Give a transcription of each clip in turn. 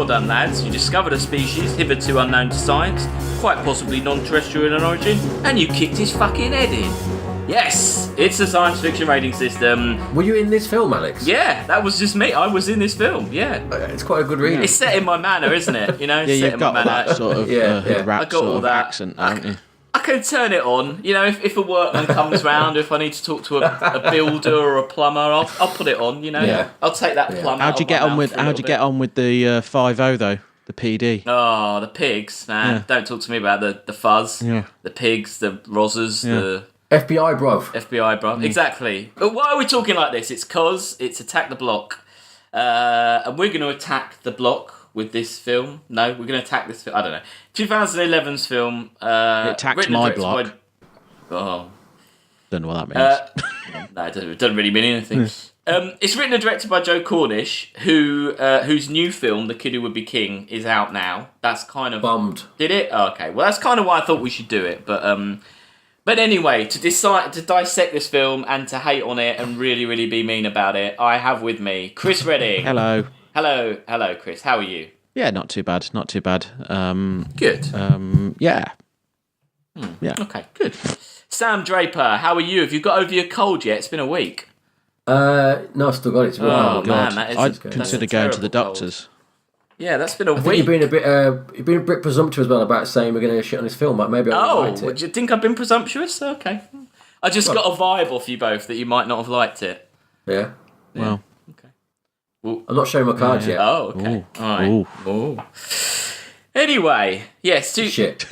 done, lads. You discovered a species hitherto unknown to science, quite possibly non-terrestrial in origin, and you kicked his fucking head in. Yes, it's a science fiction rating system. Were you in this film, Alex? Yeah, that was just me. I was in this film, yeah. It's quite a good reading. It's set in my manner, isn't it? You know, yeah, set you've got that sort of rap I got sort all of that. accent, haven't you? I can turn it on. You know, if a workman comes round, if I need to talk to a builder or a plumber, I'll put it on. You know, I'll take that plumber. How'd you get on with the 5-0 though? The PD. Oh, the pigs, man! Yeah. Don't talk to me about the fuzz. Yeah. The pigs, the rozzers, the FBI, bruv. FBI, bruv. Exactly. But why are we talking like this? It's 'cause it's Attack the Block, and we're going to attack the block with this film. No, we're going to attack this film. I don't know. 2011's film. It attacked my block. Oh. Don't know what that means. No, it doesn't really mean anything. It's written and directed by Joe Cornish, whose new film, The Kid Who Would Be King, is out now. That's kind of... Bummed. Did it? Oh, okay. Well, that's kind of why I thought we should do it. But anyway, to dissect this film and to hate on it and really, really be mean about it, I have with me Chris Redding. Hello. Hello, Chris. How are you? Yeah, not too bad. Good. Yeah. Yeah. Okay, good. Sam Draper, how are you? Have you got over your cold yet? It's been a week. No, I've still got it. Oh, God. man, I'd consider going to the doctors. Cold. Yeah, that's been a I week. think you've been a bit presumptuous as well about saying we're going to shit on this film. But maybe I liked it. Do you think I've been presumptuous? Okay. I just got a vibe off you both that you might not have liked it. Yeah. Well. Okay. Well, I'm not showing my cards yet. Oh, okay. Ooh. All right. Ooh. Anyway, yes. Shit.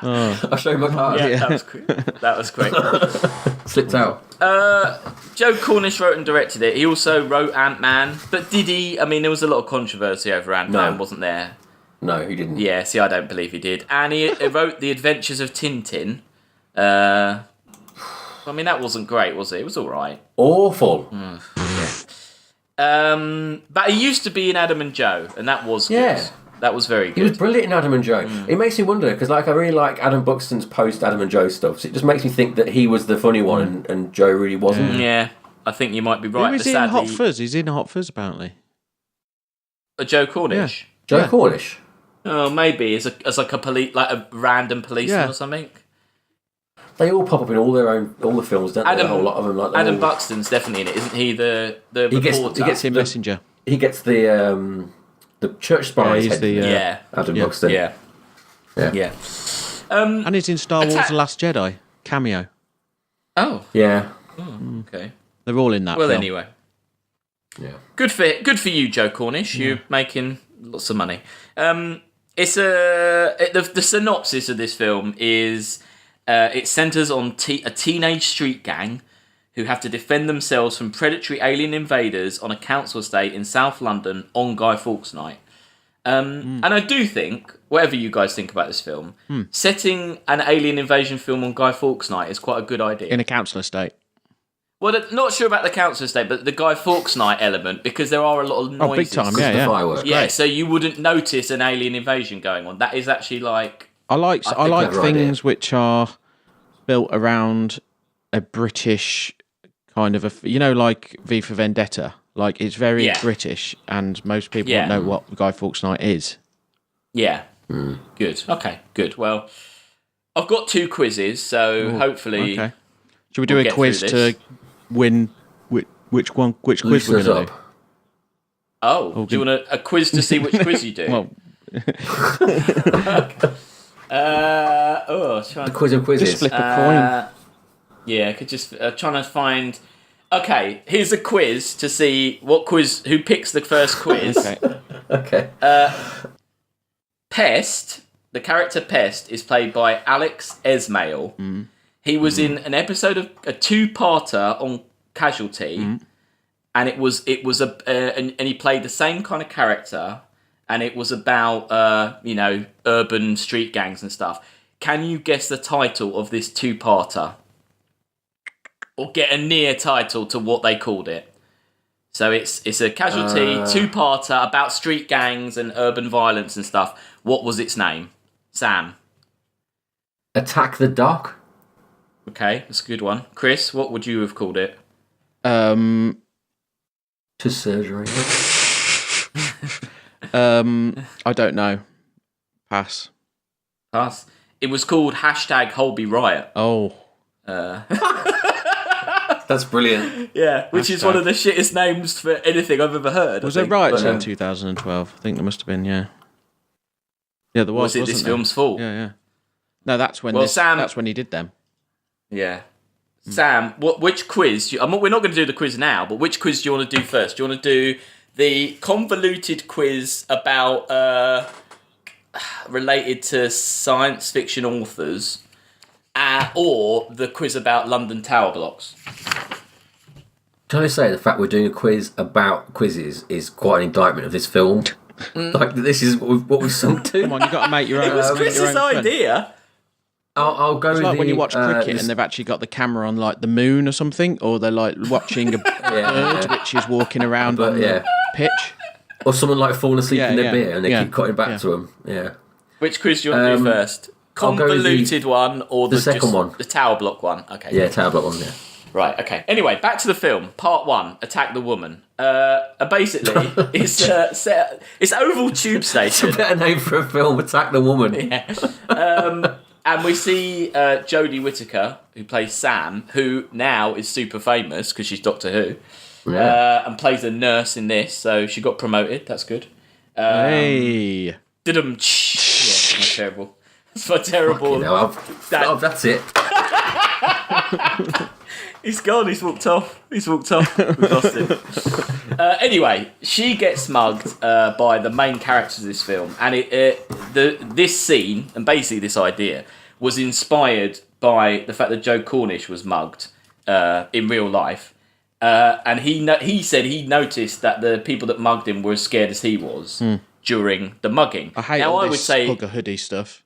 I'll show you my cards. Yeah, that was quick. That was quick. Slipped out. Joe Cornish wrote and directed it. He also wrote Ant-Man. But did he? I mean, there was a lot of controversy over Ant-Man, wasn't there? No, he didn't. Yeah, see, I don't believe he did. And he wrote The Adventures of Tintin. I mean, that wasn't great, was it? It was all right. Awful. But he used to be in Adam and Joe, and that was good. That was very good. He was brilliant in Adam and Joe. It makes me wonder, because I really like Adam Buxton's post-Adam and Joe stuff, so it just makes me think that he was the funny one and Joe really wasn't. Yeah, I think you might be right. Who is he in Hot Fuzz? He's in Hot Fuzz, apparently. Joe Cornish? Yeah. Joe Cornish? Oh, maybe, as like a random policeman or something. They all pop up in all the films, don't they? A whole lot of them. Adam Buxton's definitely in it, isn't he? The reporter. He gets the messenger. He gets the church spy. Adam Buxton. Yeah. And he's in Star Wars: The Last Jedi cameo. Oh. Yeah. Oh, okay. They're all in that. Well, film. anyway. Yeah. Good for you, Joe Cornish. You're making lots of money. It's the synopsis of this film is it centres on a teenage street gang who have to defend themselves from predatory alien invaders on a council estate in South London on Guy Fawkes night. And I do think, whatever you guys think about this film, setting an alien invasion film on Guy Fawkes night is quite a good idea. In a council estate. Well, not sure about the council estate, but the Guy Fawkes night element, because there are a lot of noises. Oh, big time, yeah. Fireworks. Yeah, so you wouldn't notice an alien invasion going on. That is actually like... I like things which are built around a British kind of like V for Vendetta. Like, it's very British, and most people don't know what Guy Fawkes night is. Yeah. Good. Okay, good. Well, I've got 2 quizzes, so hopefully... Okay. Should we do a quiz to win which quiz we're going to do? Oh, do you want a quiz to see which quiz you do? Well... The quiz of quizzes. Just flip a coin. Yeah, I could just trying to find. Okay, here's a quiz to see who picks the first quiz. Okay. Pest, the character Pest, is played by Alex Esmail. He was in an episode of a 2-parter on Casualty, and it was and he played the same kind of character. And it was about, urban street gangs and stuff. Can you guess the title of this 2-parter? Or get a near title to what they called it? So it's a Casualty 2-parter about street gangs and urban violence and stuff. What was its name? Sam? Attack the Dock? Okay, that's a good one. Chris, what would you have called it? To surgery. I don't know. Pass. It was called #Holby Riot. Oh. That's brilliant. Yeah, which is one of the shittest names for anything I've ever heard. Was there riots in 2012? I think there must have been, yeah. Yeah, there was. Was it this film's fault? Yeah. No, that's when that's when he did them. Yeah. Sam, which quiz? We're not going to do the quiz now, but which quiz do you want to do first? Do you want to do the convoluted quiz about related to science fiction authors, or the quiz about London Tower blocks? Can I say the fact we're doing a quiz about quizzes is quite an indictment of this film? Like, this is what we've sunk to. Come on, you've got to make your own. It was Chris's idea. I'll go it's with like when you watch cricket and they've actually got the camera on like the moon or something, or they're like watching a bird which is walking around on the pitch. Or someone like falling asleep in their beer and they keep cutting back to them. Yeah. Which quiz do you want to do first? Convoluted one or the second one? The tower block one. Okay. Yeah, tower block one, yeah. Right, okay. Anyway, back to the film. Part 1, Attack the Woman. Basically, it's Oval Tube Station. It's a better name for a film, Attack the Woman. Yeah. And we see Jodie Whittaker, who plays Sam, who now is super famous because she's Doctor Who, and plays a nurse in this, so she got promoted. That's good. Hey. Did-em. Yeah, that's my terrible. That's my terrible. That's it. He's gone. He's walked off. We've lost him. Anyway, she gets mugged by the main characters of this film, and this scene and basically this idea was inspired by the fact that Joe Cornish was mugged in real life, and he said he noticed that the people that mugged him were as scared as he was during the mugging. I hate all this hugger hoodie stuff.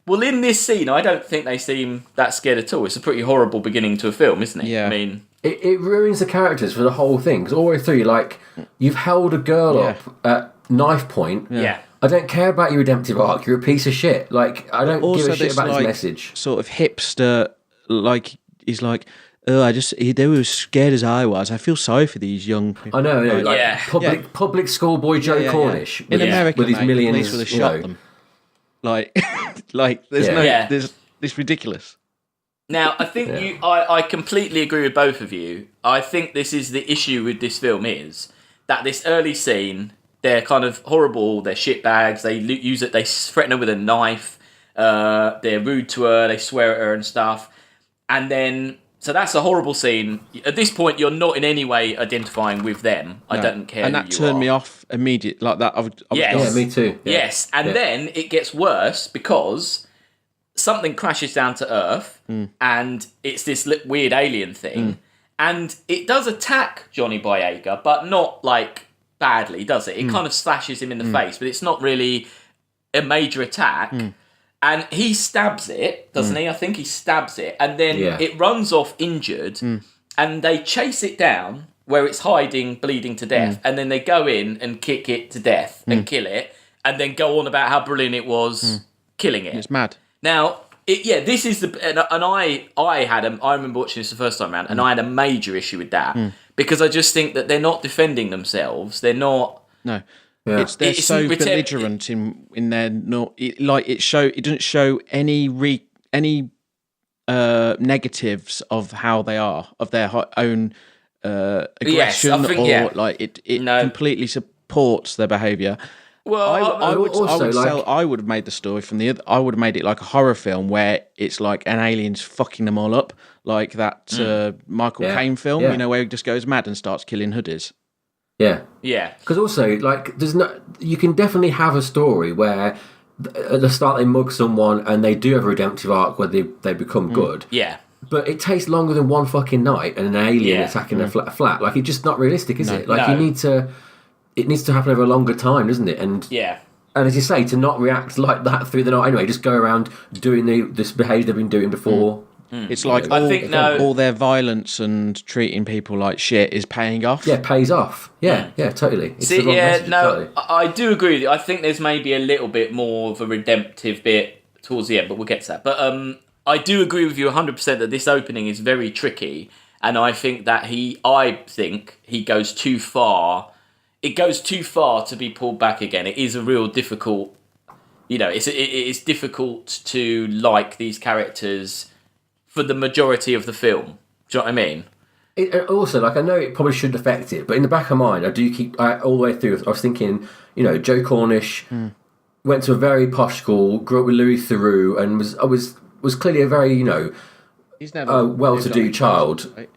Well, in this scene, I don't think they seem that scared at all. It's a pretty horrible beginning to a film, isn't it? Yeah. I mean, it ruins the characters for the whole thing. Because all the way through, like, you've held a girl up at knife point. Yeah. I don't care about your redemptive arc. You're a piece of shit. Like, I don't give a shit about his message. Sort of hipster, like, he's like, oh, they were as scared as I was. I feel sorry for these young people. I know. Public schoolboy Joe Cornish. In America, with his millions, police would have shot them. Like, it's ridiculous. Now, I think I completely agree with both of you. I think this is the issue with this film is that this early scene, they're kind of horrible, they're shitbags, they use it, they threaten her with a knife, they're rude to her, they swear at her and stuff. And then, so that's a horrible scene. At this point, you're not in any way identifying with them. No. I don't care. And that turned me off immediately, like that. Yeah, me too. Yeah. Yes, and then it gets worse because something crashes down to Earth, and it's this weird alien thing, and it does attack Johnny Boyega, but not like badly, does it? It kind of slashes him in the face, but it's not really a major attack. And he stabs it, doesn't he? I think he stabs it, and then it runs off injured, and they chase it down where it's hiding, bleeding to death, and then they go in and kick it to death and kill it, and then go on about how brilliant it was killing it. It's mad. Now, this is and I remember watching this the first time around, and I had a major issue with that because I just think that they're not defending themselves. They're not. No. Yeah. It's so belligerent in their it doesn't show any negatives of how they are, of their own aggression, it completely supports their behaviour. Well, I would have made the story from I would have made it like a horror film where it's like an alien's fucking them all up, like that Michael Caine film, where he just goes mad and starts killing hoodies. Yeah. Because also, like, you can definitely have a story where at the start they mug someone and they do have a redemptive arc where they become good. Yeah. But it takes longer than one fucking night and an alien attacking a flat. Like, it's just not realistic, is it? Like, it needs to happen over a longer time, doesn't it? And and as you say, to not react like that through the night anyway, just go around doing this behaviour they've been doing before. It's like all their violence and treating people like shit is paying off. Yeah, it pays off. Yeah, totally. I do agree with you. I think there's maybe a little bit more of a redemptive bit towards the end, but we'll get to that. But I do agree with you 100% that this opening is very tricky, and I think that he goes too far it goes too far to be pulled back again. It is a real difficult, it's difficult to like these characters for the majority of the film. Do you know what I mean? Also, I know it probably shouldn't affect it, but in the back of my mind, I do keep all the way through. I was thinking, Joe Cornish went to a very posh school, grew up with Louis Theroux, and was clearly a very he's never well-to-do child. Right?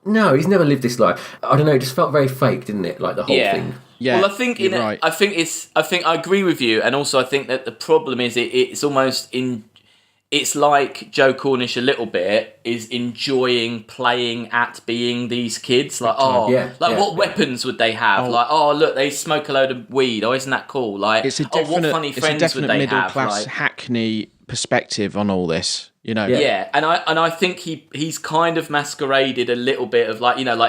No, he's never lived this life. I don't know. It just felt very fake, didn't it? Like the whole thing. Yeah. Well, I think right. I think I agree with you, and also I think that the problem is it's almost it's like Joe Cornish a little bit is enjoying playing at being these kids. Like, what weapons would they have? Like, look, they smoke a load of weed. Oh, isn't that cool? Like, it's a definite, what funny friends would they have? middle class Hackney perspective on all this. Yeah, and I think he's kind of masqueraded a little bit of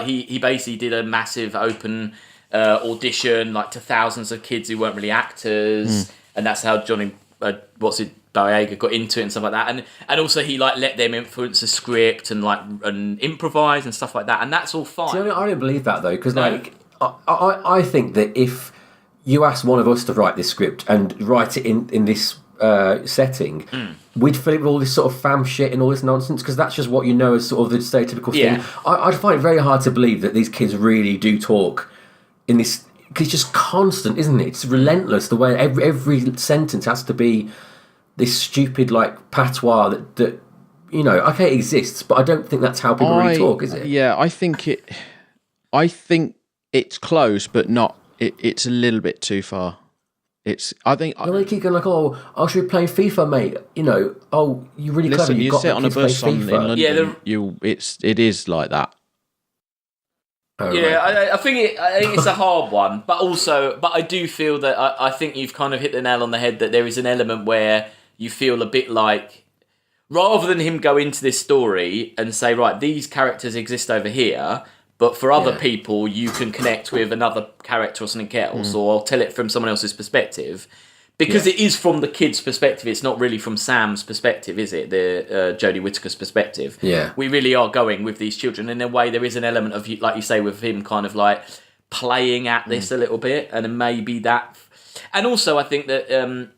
he basically did a massive open audition to thousands of kids who weren't really actors, and that's how Johnny Boyega got into it and stuff like that, and also he let them influence the script and improvise and stuff like that, and that's all fine. See, I don't believe that though, because I think that if you asked one of us to write this script and write it in this setting, we'd fill it with all this sort of fam shit and all this nonsense, because that's just what as sort of the stereotypical thing. I'd find it very hard to believe that these kids really do talk in this, because it's just constant, isn't it? It's relentless the way every sentence has to be this stupid patois that okay, it exists, but I don't think that's how people really talk, is it? Yeah, I think it's close, but not. It's a little bit too far. They keep going should we play FIFA, mate? You're really clever. You sit on a bus in London. It is like that. Oh, yeah, right. I think it's a hard one, but I do feel that I think you've kind of hit the nail on the head that there is an element where you feel a bit like, rather than him go into this story and say, right, these characters exist over here, but for other people you can connect with another character or something else, or tell it from someone else's perspective. Because it is from the kid's perspective, it's not really from Sam's perspective, is it? The Jodie Whittaker's perspective. Yeah. We really are going with these children. In a way, there is an element of, like you say, with him kind of playing at this a little bit, and maybe that... And also, I think that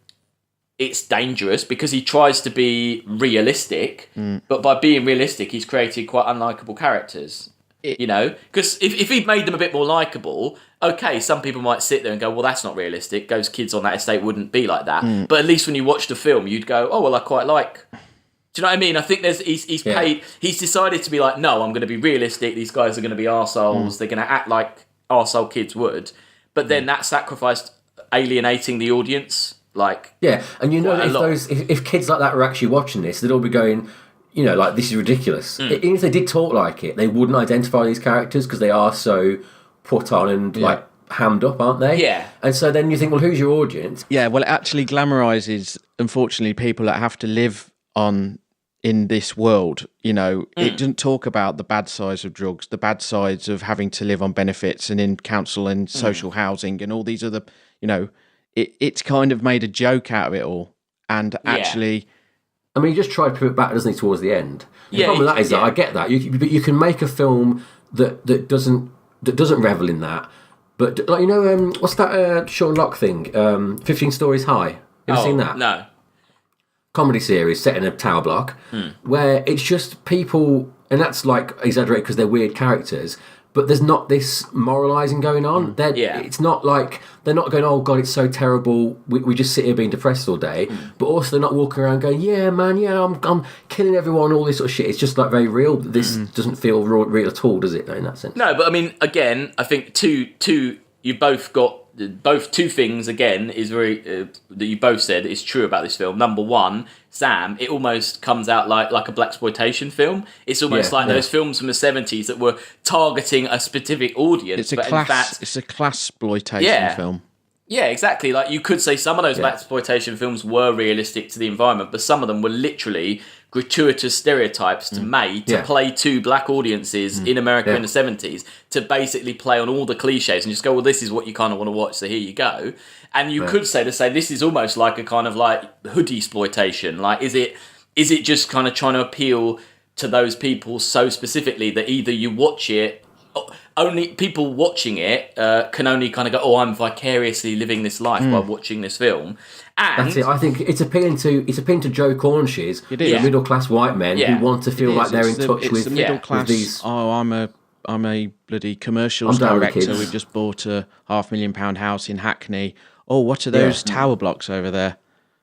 it's dangerous because he tries to be realistic, but by being realistic, he's created quite unlikable characters. Because if he'd made them a bit more likeable, okay, some people might sit there and go, well, that's not realistic. Those kids on that estate wouldn't be like that. But at least when you watch the film, you'd go, oh, well, I quite like... Do you know what I mean? I think he's decided to be like, no, I'm going to be realistic. These guys are going to be arseholes. They're going to act like arsehole kids would. But then that sacrificed alienating the audience. Yeah, and if kids like that were actually watching this, they'd all be going... this is ridiculous. Even if they did talk like it, they wouldn't identify these characters because they are so put on and hammed up, aren't they? Yeah. And so then you think, well, who's your audience? Yeah, well, it actually glamorises, unfortunately, people that have to live in this world. It doesn't talk about the bad sides of drugs, the bad sides of having to live on benefits and in council and social housing and all these other, it's kind of made a joke out of it all. And actually... I mean, he just tried to put it back, doesn't he, towards the end? The problem with that is that I get that, but you can make a film that doesn't revel in that. But what's that Sean Locke thing? 15 Stories High. You ever seen that? No. Comedy series set in a tower block where it's just people, and that's exaggerated because they're weird characters. But there's not this moralising going on. It's not like they're not going, oh God, it's so terrible. We just sit here being depressed all day. But also they're not walking around going, yeah, man, I'm killing everyone, all this sort of shit. It's just very real. This doesn't feel real at all, does it? In that sense. No, but I mean, again, I think you both got two things. Again, is very that you both said is true about this film. Number one, Sam, it almost comes out like a blaxploitation film. It's almost those films from the 70s that were targeting a specific audience. It's a class-sploitation film. Yeah, exactly. You could say some of those blaxploitation films were realistic to the environment, but some of them were literally gratuitous stereotypes to play to black audiences in America in the 70s, to basically play on all the cliches and just go, well, this is what you kind of want to watch, so here you go. And you could say this is almost like a kind of hoodie exploitation. Is it just kind of trying to appeal to those people so specifically that either you watch it only people watching it can only kind of go, I'm vicariously living this life by watching this film. And that's it. I think it's appealing to Joe Cornishes, the middle class white men who want to feel like they're in touch with the middle class. These... I'm a bloody commercials director. We've just bought a £500,000 house in Hackney. Oh, what are those tower blocks over there?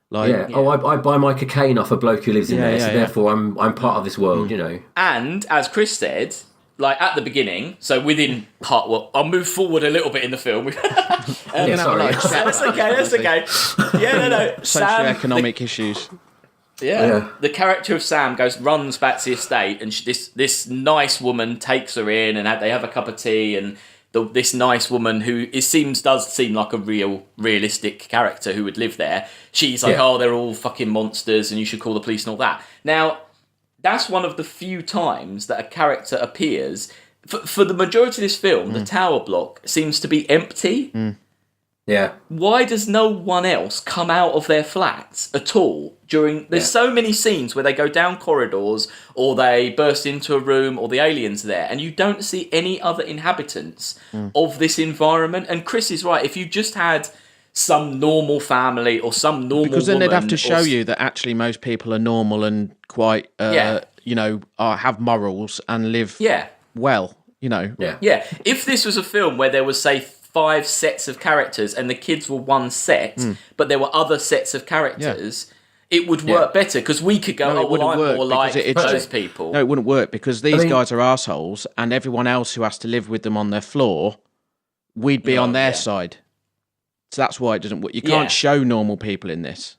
Like, I buy my cocaine off a bloke who lives in there, so therefore I'm part of this world, you know. And as Chris said, like at the beginning, so within part, I'll move forward a little bit in the film. Sorry, that's okay. Yeah, no. Socioeconomic issues. Yeah. The character of Sam runs back to the estate, and this nice woman takes her in, and they have a cup of tea, and this nice woman who does seem like a realistic character who would live there. She's like, they're all fucking monsters, and you should call the police and all that. Now, that's one of the few times that a character appears. For the majority of this film, the tower block seems to be empty. Yeah. Why does no one else come out of their flats at all there's so many scenes where they go down corridors or they burst into a room or the aliens are there, and you don't see any other inhabitants of this environment. And Chris is right. If you just had some normal family or some normal because then woman they'd have to show you that actually most people are normal and quite have morals and live well, you know. Yeah. If this was a film where there was, say, 5 sets of characters and the kids were one set, but there were other sets of characters, it would work better, because we could go, I'm more like those people. No, it wouldn't work, because these guys are assholes, and everyone else who has to live with them on their floor, we'd be on their side. So that's why it doesn't work. You can't show normal people in this.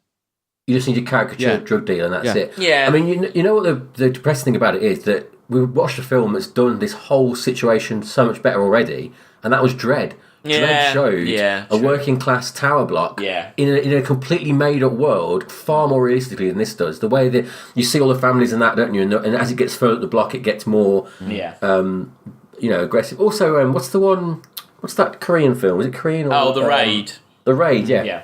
You just need a caricature drug dealer, and that's it. Yeah. I mean, you know what the depressing thing about it is? That we watched a film that's done this whole situation so much better already, and that was Dread. Dread showed a working class tower block in a completely made up world far more realistically than this does. The way that you see all the families and that, don't you? And as it gets further up the block, it gets more aggressive. Also, what's that Korean film? Is it Korean? Or, The Raid. The Raid, yeah.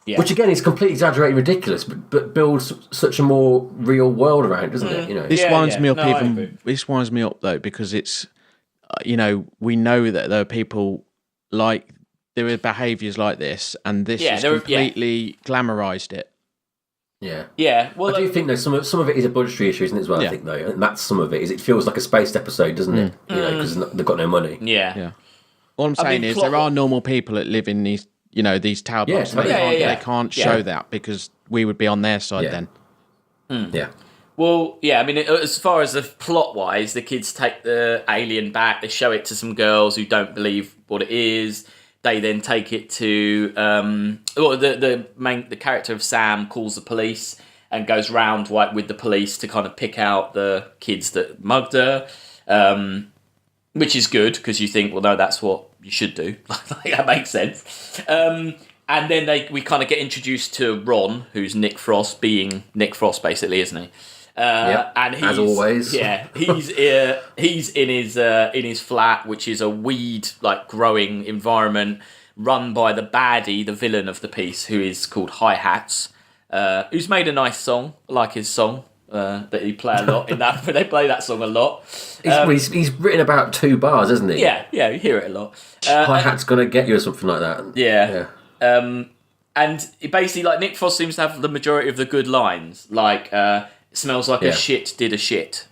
Which again is completely exaggerated and ridiculous, but builds such a more real world around, doesn't it? You know, this winds me up This winds me up though, because it's we know that there are people like there are behaviours like this, and this has completely glamorised it. Yeah. Well, I do think some of it is a budgetary issue, isn't it? As well, I think though, and that's some of it. Is it feels like a spaced episode, doesn't it? You know, because they've got no money. Yeah. All I'm saying is there are normal people that live in these, these tower blocks. They can't show that, because we would be on their side then. Yeah. Well, I mean, as far as the plot-wise, the kids take the alien back, they show it to some girls who don't believe what it is. They then take it to... the character of Sam calls the police and goes round with the police to kind of pick out the kids that mugged her, which is good, because you think, well, no, that's what you should do. That makes sense. And then we kind of get introduced to Ron, who's Nick Frost, being Nick Frost, basically, isn't he? And he's, as always, he's in his flat, which is a weed growing environment run by the baddie, the villain of the piece, who is called Hi Hats, who's made a nice song. I like his song that he play a lot in that. They play that song a lot. He's written about 2 bars, hasn't he? Yeah, you hear it a lot. Hi Hat's gonna get you or something like that. Yeah. And it basically, Nick Frost seems to have the majority of the good lines, it smells like a shit did a shit.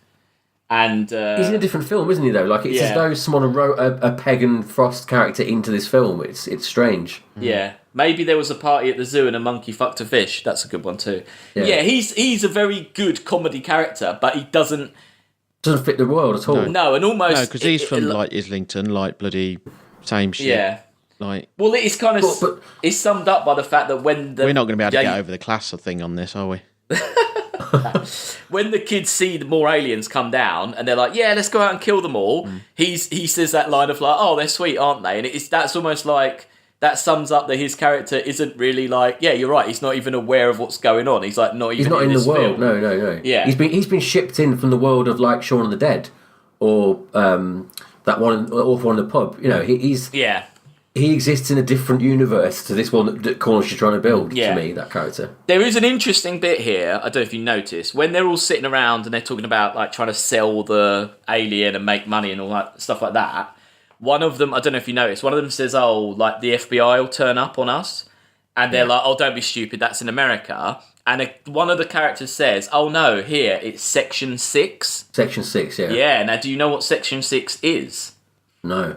And he's in a different film, isn't he, though? It's as though someone wrote a Pagan Frost character into this film. It's strange. Yeah. Maybe there was a party at the zoo and a monkey fucked a fish. That's a good one too. Yeah, he's a very good comedy character, but he doesn't fit the world at all. No, and almost... No, because he's from, Islington, bloody same shit. Yeah. Well, it's kind of... it's summed up by the fact that when we're not going to be able to get over the class thing on this, are we? When the kids see the more aliens come down and they're like, yeah, let's go out and kill them all, he says that line of oh, they're sweet, aren't they? And that's almost that sums up that his character isn't really yeah, you're right, he's not even aware of what's going on. He's not even in the world. Film. No. Yeah. He's been shipped in from the world of Shaun of the Dead or that one in the pub. He's... Yeah. he exists in a different universe to this one that Cornish is trying to build, to me, that character. There is an interesting bit here, I don't know if you noticed, when they're all sitting around and they're talking about like trying to sell the alien and make money and all that stuff like that. One of them, I don't know if you noticed, one of them says, "Oh, like the FBI will turn up on us." And they're like, "Oh, don't be stupid, that's in America." And one of the characters says, "Oh no, here, it's Section 6. Section 6, yeah. Yeah, now do you know what Section 6 is? No.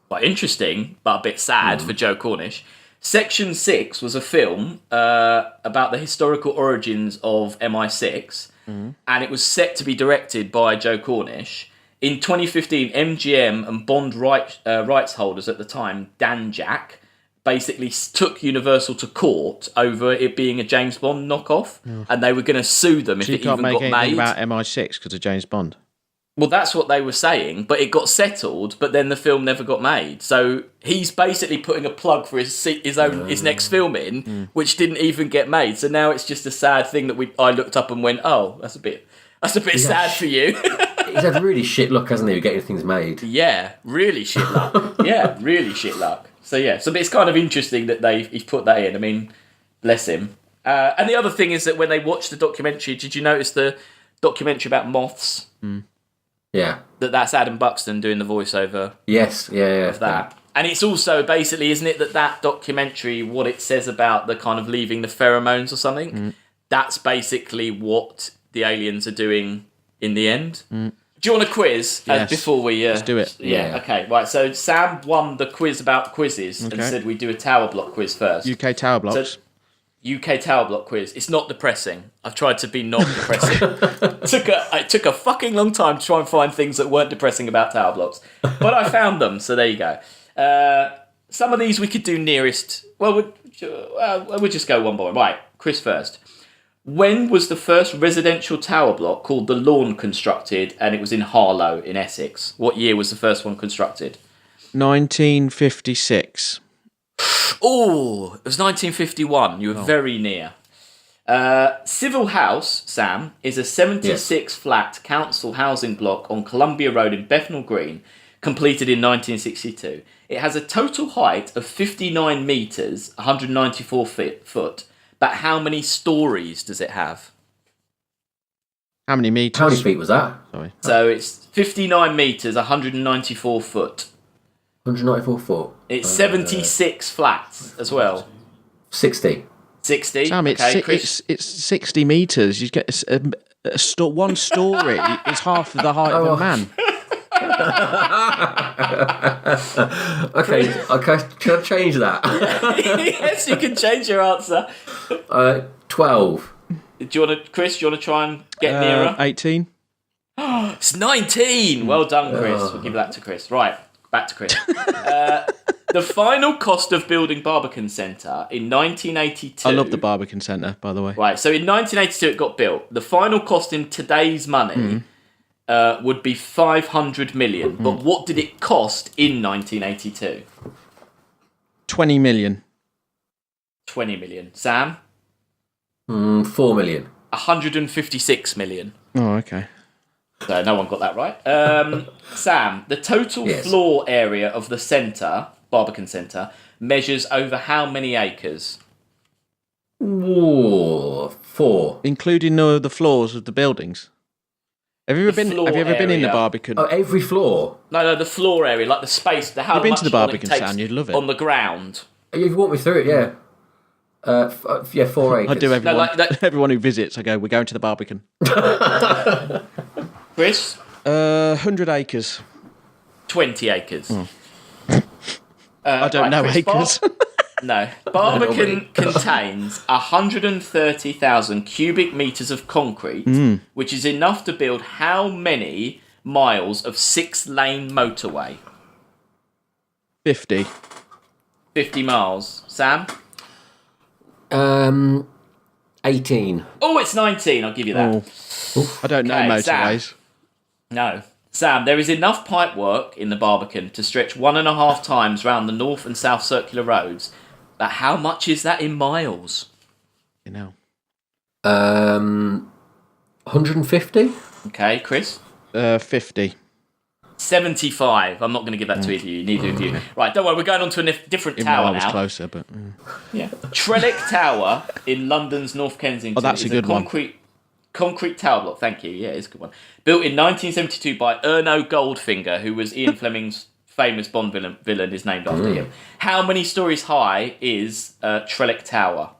Quite interesting, but a bit sad for Joe Cornish. Section 6 was a film about the historical origins of MI6, and it was set to be directed by Joe Cornish. In 2015, MGM and Bond rights holders at the time, Dan Jack, basically took Universal to court over it being a James Bond knockoff, and they were going to sue them if it even got made. You can't make anything about MI6 because of James Bond. Well, that's what they were saying, but it got settled, but then the film never got made. So he's basically putting a plug for his next film in, which didn't even get made. So now it's just a sad thing that I looked up and went, "Oh, that's a bit sad for you." He's had really shit luck, hasn't he, with getting things made? Yeah, really shit luck. Yeah, really shit luck. So it's kind of interesting that he's put that in. I mean, bless him. And the other thing is that when they watched the documentary, did you notice the documentary about moths? Yeah. That's Adam Buxton doing the voiceover. Yes, yeah. Of that. And it's also basically, isn't it, that documentary, what it says about the kind of leaving the pheromones or something? That's basically what the aliens are doing in the end. Do you want a quiz before we... let's do it. Yeah, okay. Right, so Sam won the quiz about quizzes and said we do a tower block quiz first. UK tower blocks. So, UK tower block quiz. It's not depressing. I've tried to be not depressing. It took a fucking long time to try and find things that weren't depressing about tower blocks. But I found them, so there you go. Some of these we could do nearest... Well, we'll just go one by one. Right, Chris first. When was the first residential tower block called the Lawn constructed, and it was in Harlow in Essex? What year was the first one constructed? 1956. Oh, it was 1951. You were very near. Civil House, Sam, is a 76-flat council housing block on Columbia Road in Bethnal Green, completed in 1962. It has a total height of 59 metres, 194 foot. But how many stories does it have? How many metres? How many feet was that? Sorry. So it's 59 metres, 194 foot. 194 foot. It's 76 flats as well. 60. 60? Sam, it's 60 metres. You get one story is half of the height of a man. Okay, can I change that? Yes, you can change your answer. 12. Chris, do you want to try and get nearer? 18. It's 19! Well done, Chris. We'll give that to Chris. Right, back to Chris. The final cost of building Barbican Centre in 1982... I love the Barbican Centre, by the way. Right, so in 1982 it got built. The final cost in today's money... would be 500 million. But what did it cost in 1982? 20 million. 20 million. Sam? 4 million. 156 million. Oh, okay. So no one got that right. Sam, the total floor area of the centre, Barbican Centre, measures over how many acres? Ooh, 4. Including the floors of the buildings? Have you ever been in the Barbican? Oh, every floor? No, the floor area, like the space. You've been to the Barbican, Sam, you'd love it. On the ground. You've walked me through it, yeah. 4 acres. I do everyone who visits, I go, we're going to the Barbican. Chris? 100 acres. 20 acres. I don't know acres. No. Barbican contains 130,000 cubic metres of concrete, which is enough to build how many miles of 6-lane motorway? 50. 50 miles. Sam? 18. Oh, it's 19. I'll give you that. I don't know motorways. Sam. No. Sam, there is enough pipework in the Barbican to stretch 1.5 times round the north and south circular roads. But how much is that in miles? 150. Okay, Chris? 50. 75. I'm not going to give that to either of you. Neither of you. Right, don't worry. We're going on to a different tower now. I was closer, but yeah. Trellick Tower in London's North Kensington. Oh, that's a good concrete tower block. Thank you. Yeah, it's a good one. Built in 1972 by Erno Goldfinger, who was Ian Fleming's famous Bond villain. Is named after him. How many stories high is Trellick Tower?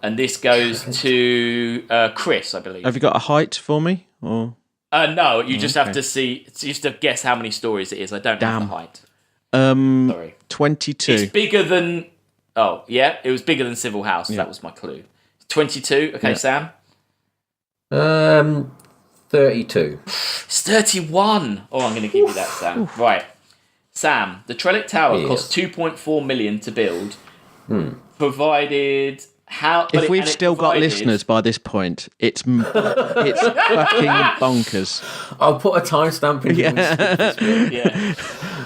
And this goes to Chris, I believe. Have you got a height for me, or? No, you just have to see. It's just to guess how many stories it is. I don't have the height. Sorry. 22. It's bigger than. Oh, yeah, it was bigger than Civil House. Yeah. That was my clue. 22. Okay, Sam. 32. It's 31. Oh, I'm going to give you that, Sam. Right, Sam. The Trellick Tower cost 2.4 million to build. Provided. If we've still got listeners by this point, it's fucking bonkers. I'll put a timestamp in.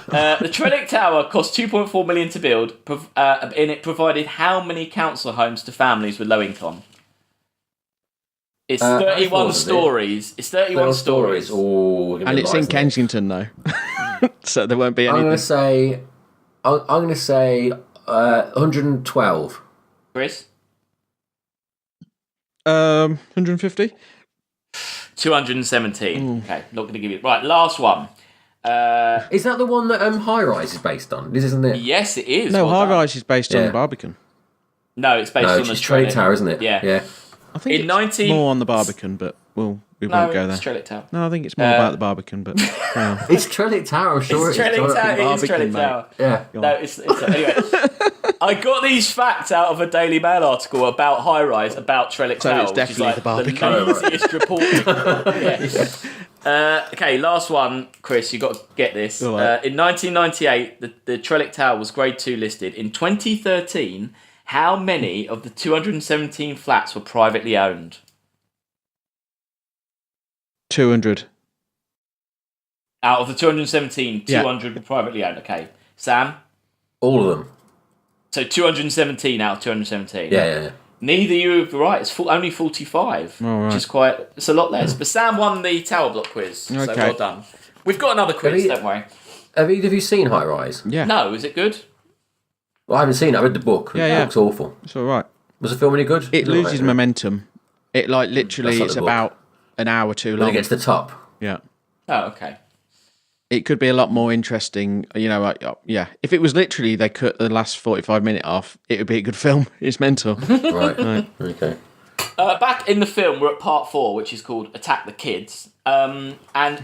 The Trellick Tower cost 2.4 million to build, and it provided how many council homes to families with low income? It's 31 stories. It's 31 stories. Oh, and it's in Kensington, though, so there won't be anything. I'm going to say 112. Chris. 150? 217. Okay, not going to give you... Right, last one. Is that the one that High Rise is based on? This isn't it? Yes, it is. No, High Rise is based on the Barbican. No, it's based on the Trellick Tower, isn't it? Yeah. I think it's more on the Barbican, but we won't go there. It's Trellick Tower. No, I think it's more about the Barbican, but... It's Trellick Tower, I'm sure it's Trellick Tower. It is Trellick Tower. Yeah. No, it's anyway. I got these facts out of a Daily Mail article about High Rise, about Trellick Tower. So it's definitely the Barbican. The laziest reporting. Okay, last one, Chris. You got to get this. Right. In 1998, the Trellick Tower was Grade 2 listed. In 2013, how many of the 217 flats were privately owned? 200. Out of the 217, 200 were privately owned. Okay, Sam. All of them. So 217 out of 217. Yeah. Neither you were right. It's only 45, which is it's a lot less. But Sam won the tower block quiz, so well done. We've got another quiz, don't worry. Have either of you seen High Rise? Yeah. No, is it good? Well, I haven't seen it. I read the book. The book's awful. It's all right. Was the film any good? It loses momentum. It literally it's about an hour too long. When it gets to the top. Yeah. Oh, okay. It could be a lot more interesting, If it was literally they cut the last 45 minutes off, it would be a good film. It's mental. Right. Okay. Back in the film, we're at part 4, which is called Attack the Kids. And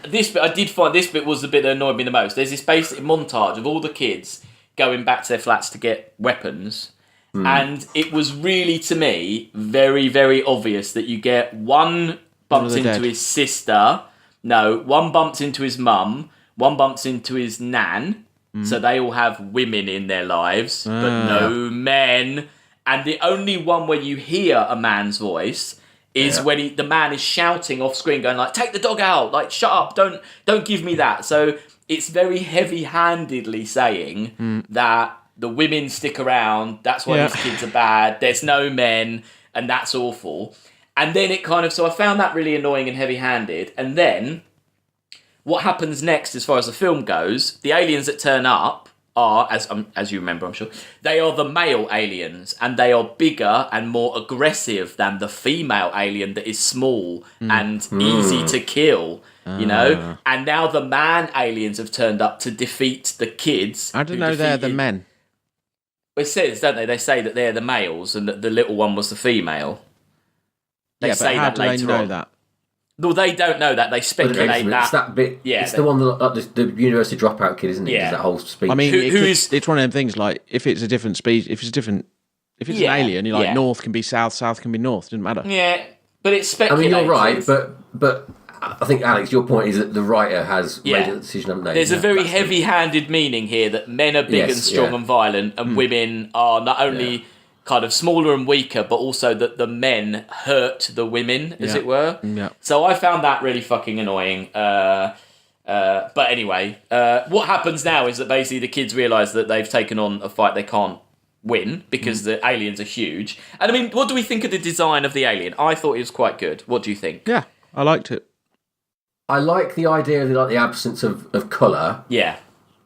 this bit, I did find this bit was the bit that annoyed me the most. There's this basic montage of all the kids going back to their flats to get weapons. And it was really, to me, very, very obvious that you get one bumps into his sister. No, one bumps into his mum. One bumps into his nan, so they all have women in their lives, but no men. And the only one where you hear a man's voice is when the man is shouting off screen, going like, "Take the dog out! Like, shut up! Don't give me that." So it's very heavy-handedly saying that the women stick around. That's why these kids are bad. There's no men, and that's awful. And then so I found that really annoying and heavy-handed. And then what happens next, as far as the film goes, the aliens that turn up are, as you remember, I'm sure, they are the male aliens, and they are bigger and more aggressive than the female alien that is small and easy to kill, you know? And now the man aliens have turned up to defeat the kids. I don't know they're the men. It says, don't they? They say that they're the males and that the little one was the female. They say how that do later they know on. that? No, they don't know that. They speculate that. It's that bit. Yeah, it's the one that the university dropout kid, isn't it? Yeah. That whole speech. I mean, it's one of them things. Like if it's a different species, if it's an alien, you're like north can be south, south can be north. Doesn't matter. Yeah, but it's speculated. I mean, you're right, but I think Alex, your point is that the writer has made a decision, haven't they? There's a very heavy-handed meaning here that men are big and strong and violent, and women are not only kind of smaller and weaker, but also that the men hurt the women, as it were. Yeah. So I found that really fucking annoying. But anyway, what happens now is that basically the kids realise that they've taken on a fight they can't win because the aliens are huge. And I mean, what do we think of the design of the alien? I thought it was quite good. What do you think? Yeah, I liked it. I like the idea of the absence of colour. Yeah.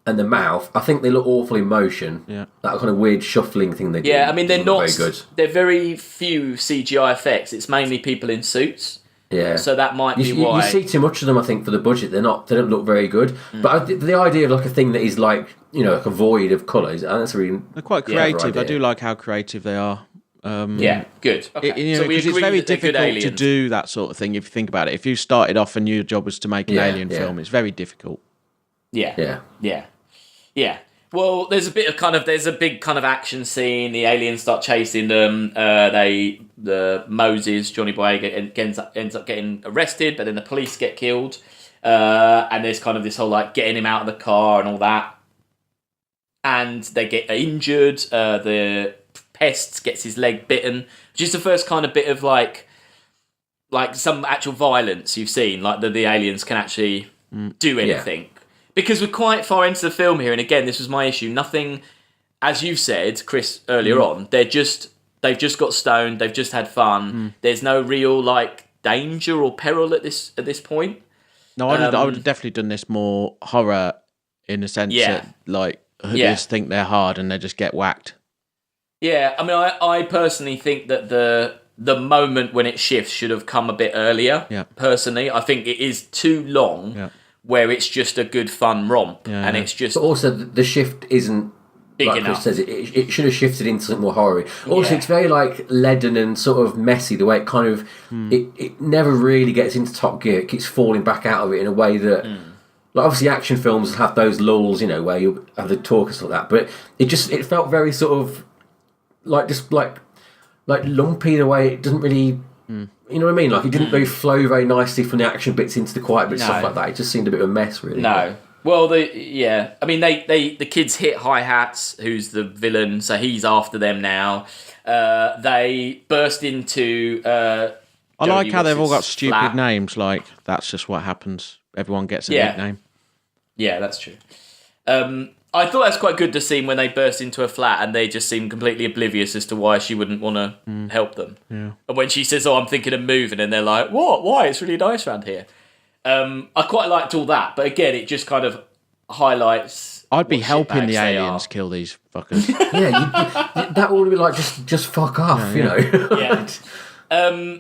And the mouth, I think they look awful in motion. Yeah. That kind of weird shuffling thing they do. Yeah, I mean, they're not very good. They're very few CGI effects. It's mainly people in suits. Yeah. So that might be why. You see too much of them, I think, for the budget. They don't look very good. But the idea of like a thing that is like, like a void of colours, that's really... They're quite creative. I do like how creative they are. Yeah, good. Okay. So it's very difficult to do that sort of thing if you think about it. If you started off and your job was to make an alien film, it's very difficult. Yeah. Well, there's a big kind of action scene. The aliens start chasing them. Moses, Johnny Boyega, ends up getting arrested, but then the police get killed. And there's kind of this whole like getting him out of the car and all that. And they get injured. The pest gets his leg bitten, which is the first kind of bit of like some actual violence you've seen. Like the aliens can actually do anything. Yeah. Because we're quite far into the film here, and again, this was my issue. Nothing, as you said, Chris, earlier on, they've just got stoned, they've just had fun. There's no real like danger or peril at this point. No, I would have definitely done this more horror in the sense that like hoodies think they're hard and they just get whacked. Yeah, I mean, I personally think that the moment when it shifts should have come a bit earlier. Yeah. Personally, I think it is too long. Yeah. Where it's just a good fun romp, and it's just... But also, the shift isn't, big like enough. Chris says, it should have shifted into something more horror. Also, it's very, like, leaden and sort of messy, the way it kind of... It never really gets into top gear. It keeps falling back out of it in a way that... Like, obviously, action films have those lulls, where you have the talk and stuff like that, but it felt very sort of... Like, just, like lumpy the way it doesn't really... You know what I mean? Like, it didn't really flow very nicely from the action bits into the quiet bits, stuff like that. It just seemed a bit of a mess, really. No. Well, I mean, the kids hit Hi-Hats, who's the villain, so he's after them now. They burst into... I like how they've all got stupid names, like, that's just what happens. Everyone gets a nickname. Yeah, that's true. I thought that's quite good, the scene when they burst into a flat and they just seem completely oblivious as to why she wouldn't want to help them. Yeah. And when she says, I'm thinking of moving, and they're like, what? Why? It's really nice around here. I quite liked all that, but again, it just kind of highlights... I'd be helping the aliens kill these fuckers. That would be like, just fuck off, you know? Yeah.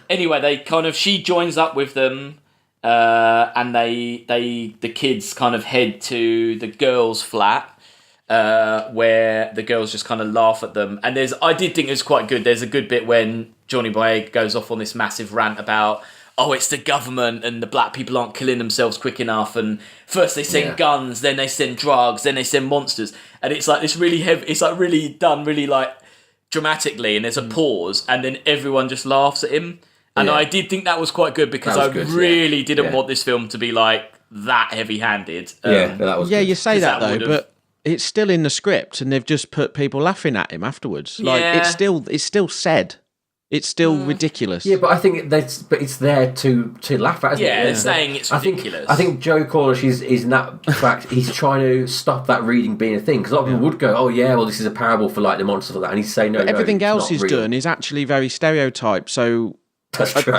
Anyway, she joins up with them... and the kids kind of head to the girls' flat, where the girls just kind of laugh at them. And I did think it was quite good. There's a good bit when Johnny Boyega goes off on this massive rant about, it's the government and the black people aren't killing themselves quick enough. And first they send guns, then they send drugs, then they send monsters. And it's like this really heavy. It's like really done, really like dramatically. And there's a pause, and then everyone just laughs at him. And I did think that was quite good because I really didn't want this film to be like that heavy-handed. That was good. You say that though, but it's still in the script, and they've just put people laughing at him afterwards. Like it's still said, it's still ridiculous. Yeah, but I think it's there to laugh at. Isn't it? They're saying it's ridiculous. I think Joe Cornish is in that fact he's trying to stop that reading being a thing, because a lot of people would go, this is a parable for like the monsters like that, and he's saying no. But everything else he's done is actually very stereotyped. So. That's true.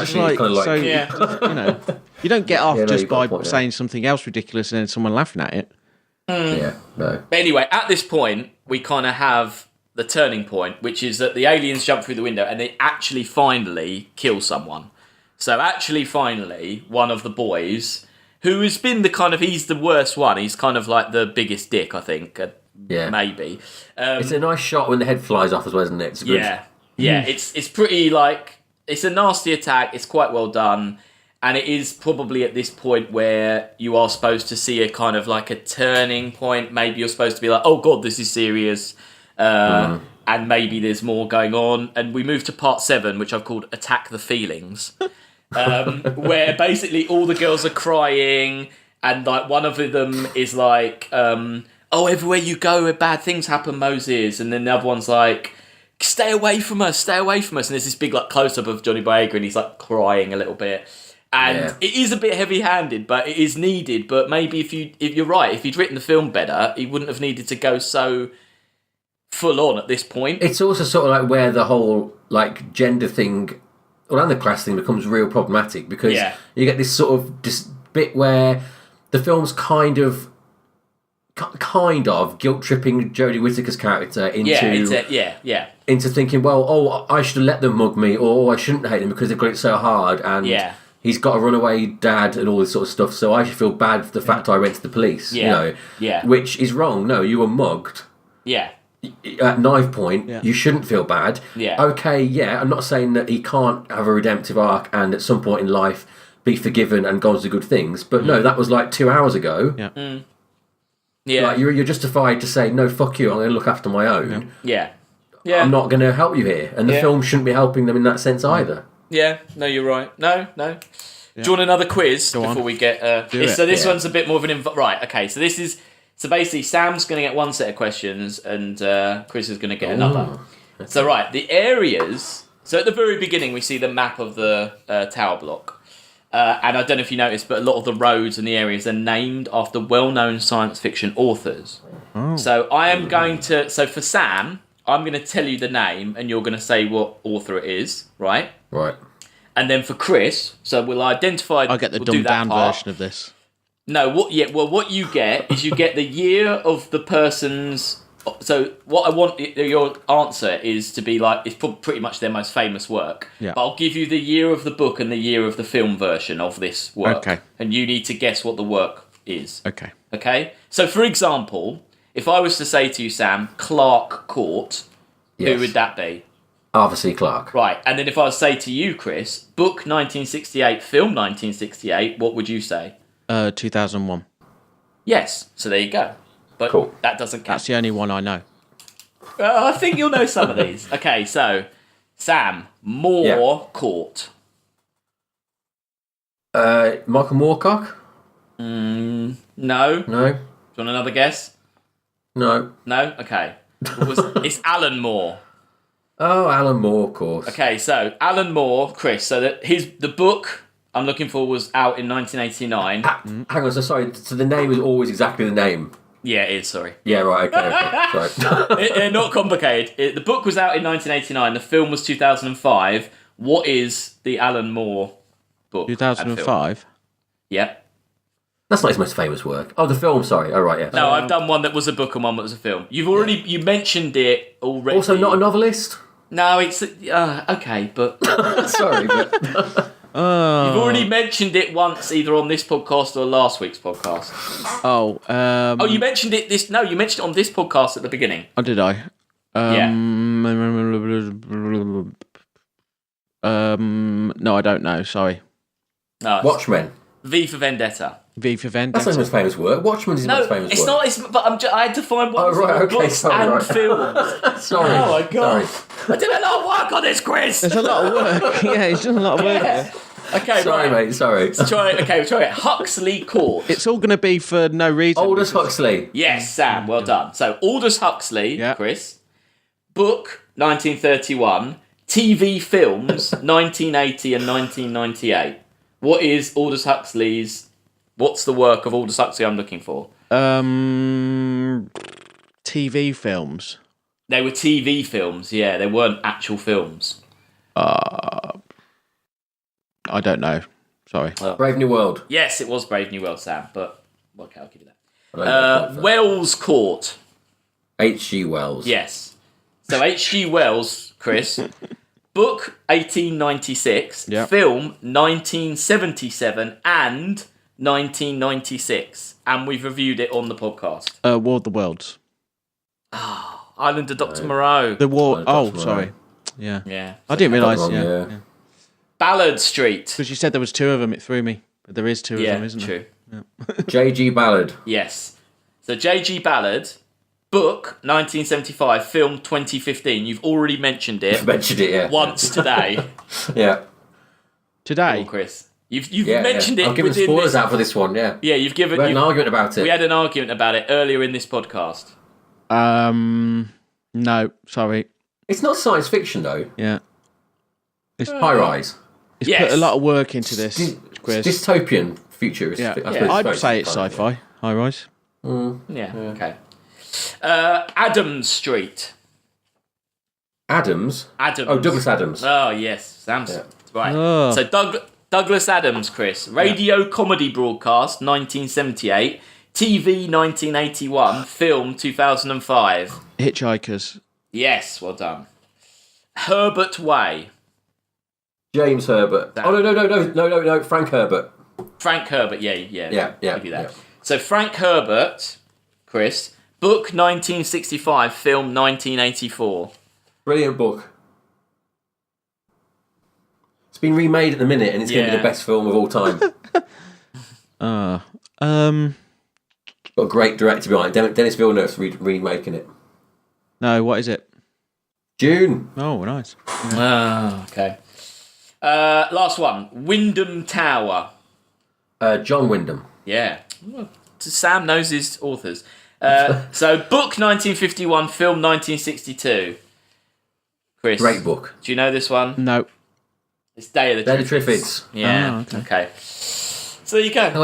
You don't get off just by saying something else ridiculous and then someone laughing at it. Yeah, no. But anyway, at this point, we kind of have the turning point, which is that the aliens jump through the window and they actually finally kill someone. So finally, one of the boys, who has been he's the worst one. He's kind of like the biggest dick, I think. Maybe. It's a nice shot when the head flies off as well, isn't it? It's good. Yeah. It's pretty like... It's a nasty attack. It's quite well done. And it is probably at this point where you are supposed to see a kind of like a turning point. Maybe you're supposed to be like, oh, God, this is serious. And maybe there's more going on. And we move to part 7, which I've called Attack the Feelings. Where basically all the girls are crying. And like one of them is like, everywhere you go, bad things happen, Moses. And then the other one's like... Stay away from us. And there's this big like close-up of Johnny Boyega and he's like crying a little bit. And it is a bit heavy-handed, but it is needed. But maybe if you're right, if he'd written the film better, he wouldn't have needed to go so full on at this point. It's also sort of like where the whole like gender thing and the class thing becomes real problematic, because you get this sort of bit where the film's kind of guilt tripping Jodie Whittaker's character into thinking, well, I should have let them mug me, or I shouldn't hate them because they've got it so hard, and he's got a runaway dad and all this sort of stuff, so I should feel bad for the fact I went to the police, which is wrong. No, you were mugged. Yeah. At knife point, you shouldn't feel bad. Yeah. Okay, I'm not saying that he can't have a redemptive arc and at some point in life be forgiven and gone to good things, but no, that was like 2 hours ago. Yeah. Yeah. Like, you're justified to say, no, fuck you, I'm going to look after my own. Yeah. I'm not going to help you here. And the film shouldn't be helping them in that sense either. Yeah, no, you're right. No. Do you want another quiz before we get... so this one's a bit more of an... Right, okay, so this is... So basically, Sam's going to get one set of questions and Chris is going to get another. Okay. So, right, the areas... So at the very beginning, we see the map of the tower block. And I don't know if you noticed, but a lot of the roads and the areas are named after well-known science fiction authors. Oh. So I am going to... So for Sam, I'm going to tell you the name and you're going to say what author it is, right? Right. And then for Chris, so we'll identify... I'll get the dumbed-down version of this. No, what you get is you get the year of the person's... So what I want your answer is to be like, it's pretty much their most famous work. Yeah. But I'll give you the year of the book and the year of the film version of this work. Okay. And you need to guess what the work is. Okay. Okay? So for example, if I was to say to you, Sam, Clark Court, who would that be? Arthur C. Clarke. Right. And then if I was to say to you, Chris, book 1968, film 1968, what would you say? 2001. Yes. So there you go. But that doesn't count. That's the only one I know. I think you'll know some of these. Okay, so Sam, Moore Court. Michael Moorcock? No. No. Do you want another guess? No. No? Okay. It's Alan Moore. Oh, Alan Moore, of course. Okay, so Alan Moore, Chris. So the book I'm looking for was out in 1989. Hang on, so sorry. So the name is always exactly the name. Yeah, it is, sorry. Yeah, right, okay. Sorry. Not complicated. The book was out in 1989, the film was 2005. What is the Alan Moore book? 2005? Yeah. That's not his most famous work. Oh, the film, sorry. Oh, right, yeah. No, I've done one that was a book and one that was a film. You mentioned it already. Also not a novelist? No, it's... okay, but... Sorry, but... You've already mentioned it once, either on this podcast or last week's podcast. You mentioned it you mentioned it on this podcast at the beginning. Oh, did I? No, I don't know. Sorry. No, Watchmen. V for Vendetta. V for Vendetta. That's not his most famous work. Watchmen's his most famous work. No, it's not. But I had to find one books and films. Sorry. Oh my god! Sorry. I did a lot of work on this quiz. There's a lot of work. Yeah, he's done a lot of work. Yeah. Okay, sorry, mate. Sorry. Let's try it. Huxley Court. It's all going to be for no reason. Aldous Huxley. Yes, Sam. Well done. So Aldous Huxley, Chris. Book 1931. TV films 1980 and 1998. What is Aldous Huxley's? What's the work of Aldous Huxley I'm looking for? TV films. They were TV films. Yeah, they weren't actual films. I don't know. Sorry. Brave New World. Yes, it was Brave New World, Sam. But okay, I'll give you that. Wells Court. H.G. Wells. Yes. So H.G. Wells, Chris. Book 1896. Yep. Film 1977 and 1996. And we've reviewed it on the podcast. War of the Worlds. Oh, Island of Dr. Moreau. The War. Sorry. Yeah. I didn't realise. Yeah. Ballard Street. Because you said there was two of them, it threw me. But there is two of them, isn't there? True. Yeah. J.G. Ballard. Yes. So J.G. Ballard, book 1975, film 2015. You've already mentioned it. You've mentioned it, yeah. Once today. Yeah. Today? Cool, Chris. You've mentioned it. I've given spoilers out for this one, yeah. Yeah, you've given... We had an argument about it. We had an argument about it earlier in this podcast. No, sorry. It's not science fiction, though. Yeah. It's High Rise. It's put a lot of work into this, Chris. Dystopian future. I'd say it's sci-fi. High Rise. Yeah, okay. Adams Street. Adams? Oh, Douglas Adams. Oh, yes. Sam's right. Oh. So Douglas Adams, Chris. Radio comedy broadcast, 1978. TV, 1981. Film, 2005. Hitchhikers. Yes, well done. Herbert Way. James Herbert. Oh, no. Frank Herbert. Frank Herbert, yeah. Yeah. So Frank Herbert, Chris. Book, 1965. Film, 1984. Brilliant book. It's been remade at the minute, and it's going to be the best film of all time. Got a great director behind it. Dennis Villeneuve's remaking it. No, what is it? Dune. Oh, nice. Okay. Last one. Wyndham Tower. John Wyndham. Yeah. Sam knows his authors. So, book 1951, film 1962. Chris. Great book. Do you know this one? No. It's Day of the Triffids. Yeah. Oh, okay. So there you go.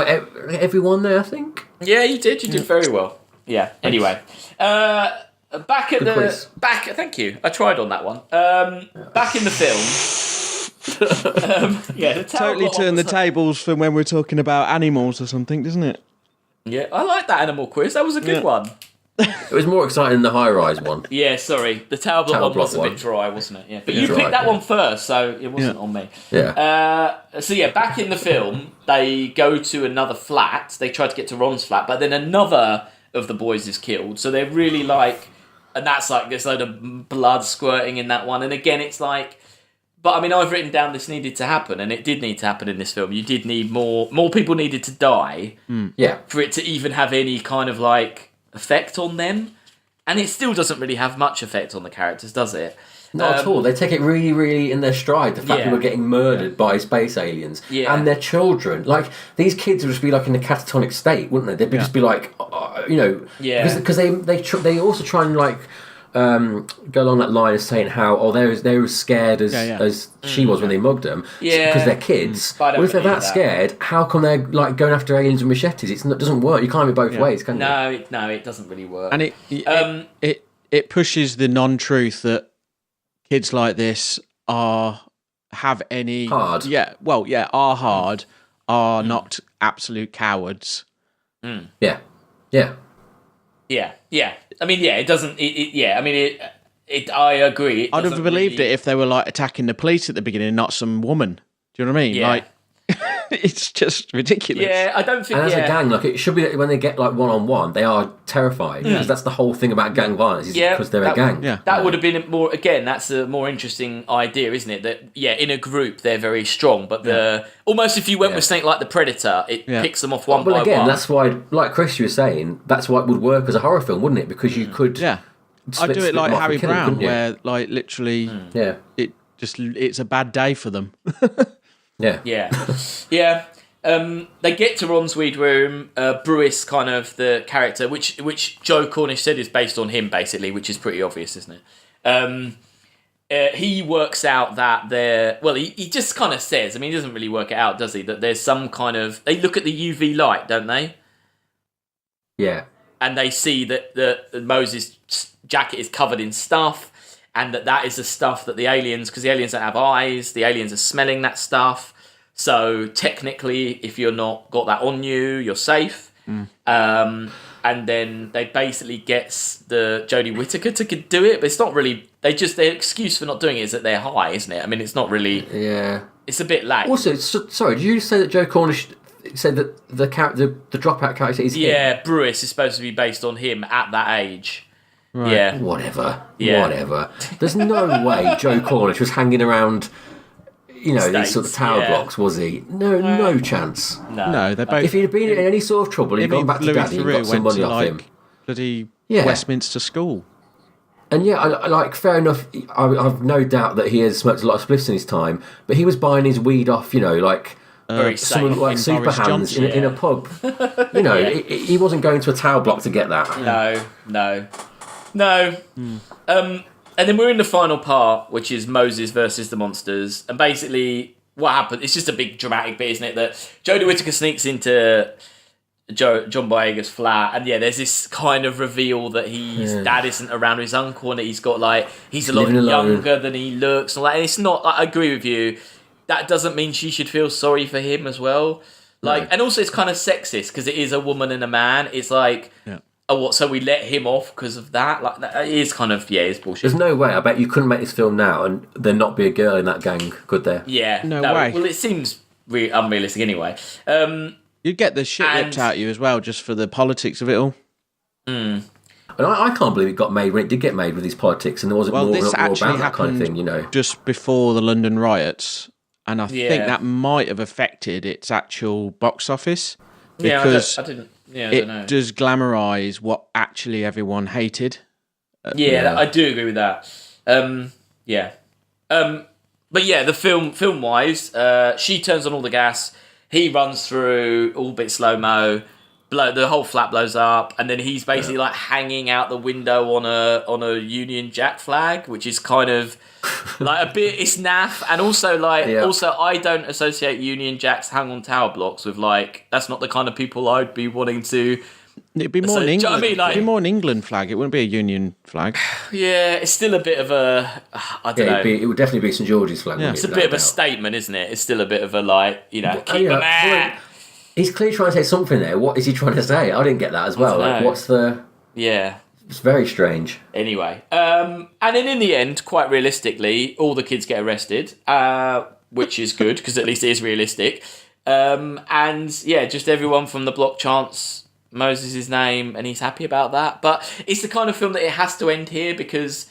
Everyone there, I think. Yeah, you did. You did very well. Yeah. Thanks. Anyway, back at quiz. Thank you. I tried on that one. Back in the film. The totally turned the tables from when we're talking about animals or something, doesn't it? Yeah, I like that animal quiz. That was a good one. It was more exciting than the high-rise one. Yeah, sorry. The tower block one was a bit dry, wasn't it? Yeah, but you picked that one first, so it wasn't on me. Yeah. Back in the film, they go to another flat. They try to get to Ron's flat, but then another of the boys is killed. So they're really and that's there's a load of blood squirting in that one. And again, it's but I mean, I've written down this needed to happen, and it did need to happen in this film. You did need more people needed to die for it to even have any kind of effect on them, and it still doesn't really have much effect on the characters, does it? Not at all. They take it really, really in their stride. The fact that we're getting murdered by space aliens and their children. These kids would just be in a catatonic state, wouldn't they? They'd just be because they also try and go along that line of saying how they're as scared as she was when they mugged them because they're kids. Well, if they're that scared, how come they're going after aliens with machetes? It doesn't work. You can't have it both ways, can you? No, it doesn't really work. And it pushes the non-truth that kids like this are hard, are not absolute cowards. Yeah. I mean, it doesn't. I agree. I'd have believed it if they were attacking the police at the beginning, not some woman. Do you know what I mean? Yeah. It's just ridiculous. Yeah, I don't think. And as a gang, it should be that when they get one-on-one, they are terrified because that's the whole thing about gang violence. Is because they're a gang. Yeah. That would have been more. Again, that's a more interesting idea, isn't it? That in a group they're very strong, but almost if you went with something like the Predator, it picks them off one by one. That's why, like Chris, you were saying, that's why it would work as a horror film, wouldn't it? Because you could. Yeah. I'd do it like Harry Brown, where literally, it's a bad day for them. Yeah. They get to Ron's weed room. Brewis, kind of the character, which Joe Cornish said is based on him, basically, which is pretty obvious, isn't it? He works out that he just kind of says, I mean, he doesn't really work it out, does he? That there's some kind of, they look at the UV light, don't they? Yeah. And they see that Moses' jacket is covered in stuff, and that is the stuff that the aliens, because the aliens don't have eyes, the aliens are smelling that stuff. So technically, if you're not got that on you, you're safe. And then they basically get the Jodie Whittaker to do it, but it's not really. Their excuse for not doing it is that they're high, isn't it? I mean, it's not really. Yeah. It's a bit lame. Also, sorry, did you say that Joe Cornish said that the dropout character is him? Yeah, Brewis is supposed to be based on him at that age. Right. Yeah. Whatever. There's no way Joe Cornish was hanging around. These sort of tower blocks, was he? No chance. No, they're both. If he'd been in any sort of trouble, he'd gone back to Daddy and got some money off him. Bloody Westminster School. And fair enough. I've no doubt that he has smoked a lot of spliffs in his time, but he was buying his weed off, very someone like Super Hands in a pub. He wasn't going to a tower block to get that. No. And then we're in the final part, which is Moses versus the monsters. And basically, what happened? It's just a big dramatic bit, isn't it? That Jodie Whittaker sneaks into John Boyega's flat, and there's this kind of reveal that his dad isn't around, his uncle, and that he's got he's a lot younger than he looks, and all that. And it's not. I agree with you. that doesn't mean she should feel sorry for him as well. Like, and also it's kind of sexist because it is a woman and a man. It's like, oh, what? So we let him off because of that? Like, that is kind of it's bullshit. There's no way. I bet you couldn't make this film now and there not be a girl in that gang, could there? Yeah, no way. Well, it seems unrealistic anyway. You'd get the shit ripped out of you as well, just for the politics of it all. And I can't believe it got made when it did get made with these politics, and there wasn't more about that kind of thing, you know. Just before the London riots, and I think that might have affected its actual box office because I don't know. It does glamorise what actually everyone hated. I do agree with that. But yeah, the film wise, she turns on all the gas. He runs through all a bit slow mo. The whole flat blows up, and then he's basically like hanging out the window on a Union Jack flag, which is kind of like a bit. It's naff, and also I don't associate Union Jacks hung on tower blocks with like that's not the kind of people I'd be wanting to. It'd be more an England. It'd be more an England flag. It wouldn't be a Union flag. Yeah, it's still a bit of a. I don't know. It would definitely be St George's flag. It's a bit of a statement, isn't it? It's still a bit of a keep them out. He's clearly trying to say something there. What is he trying to say? I didn't get that as well. Like, what's the... Yeah. It's very strange. Anyway. And then in the end, quite realistically, all the kids get arrested, which is good, because at least it is realistic. And, yeah, just everyone from the block chants Moses' name, and he's happy about that. But it's the kind of film that it has to end here, because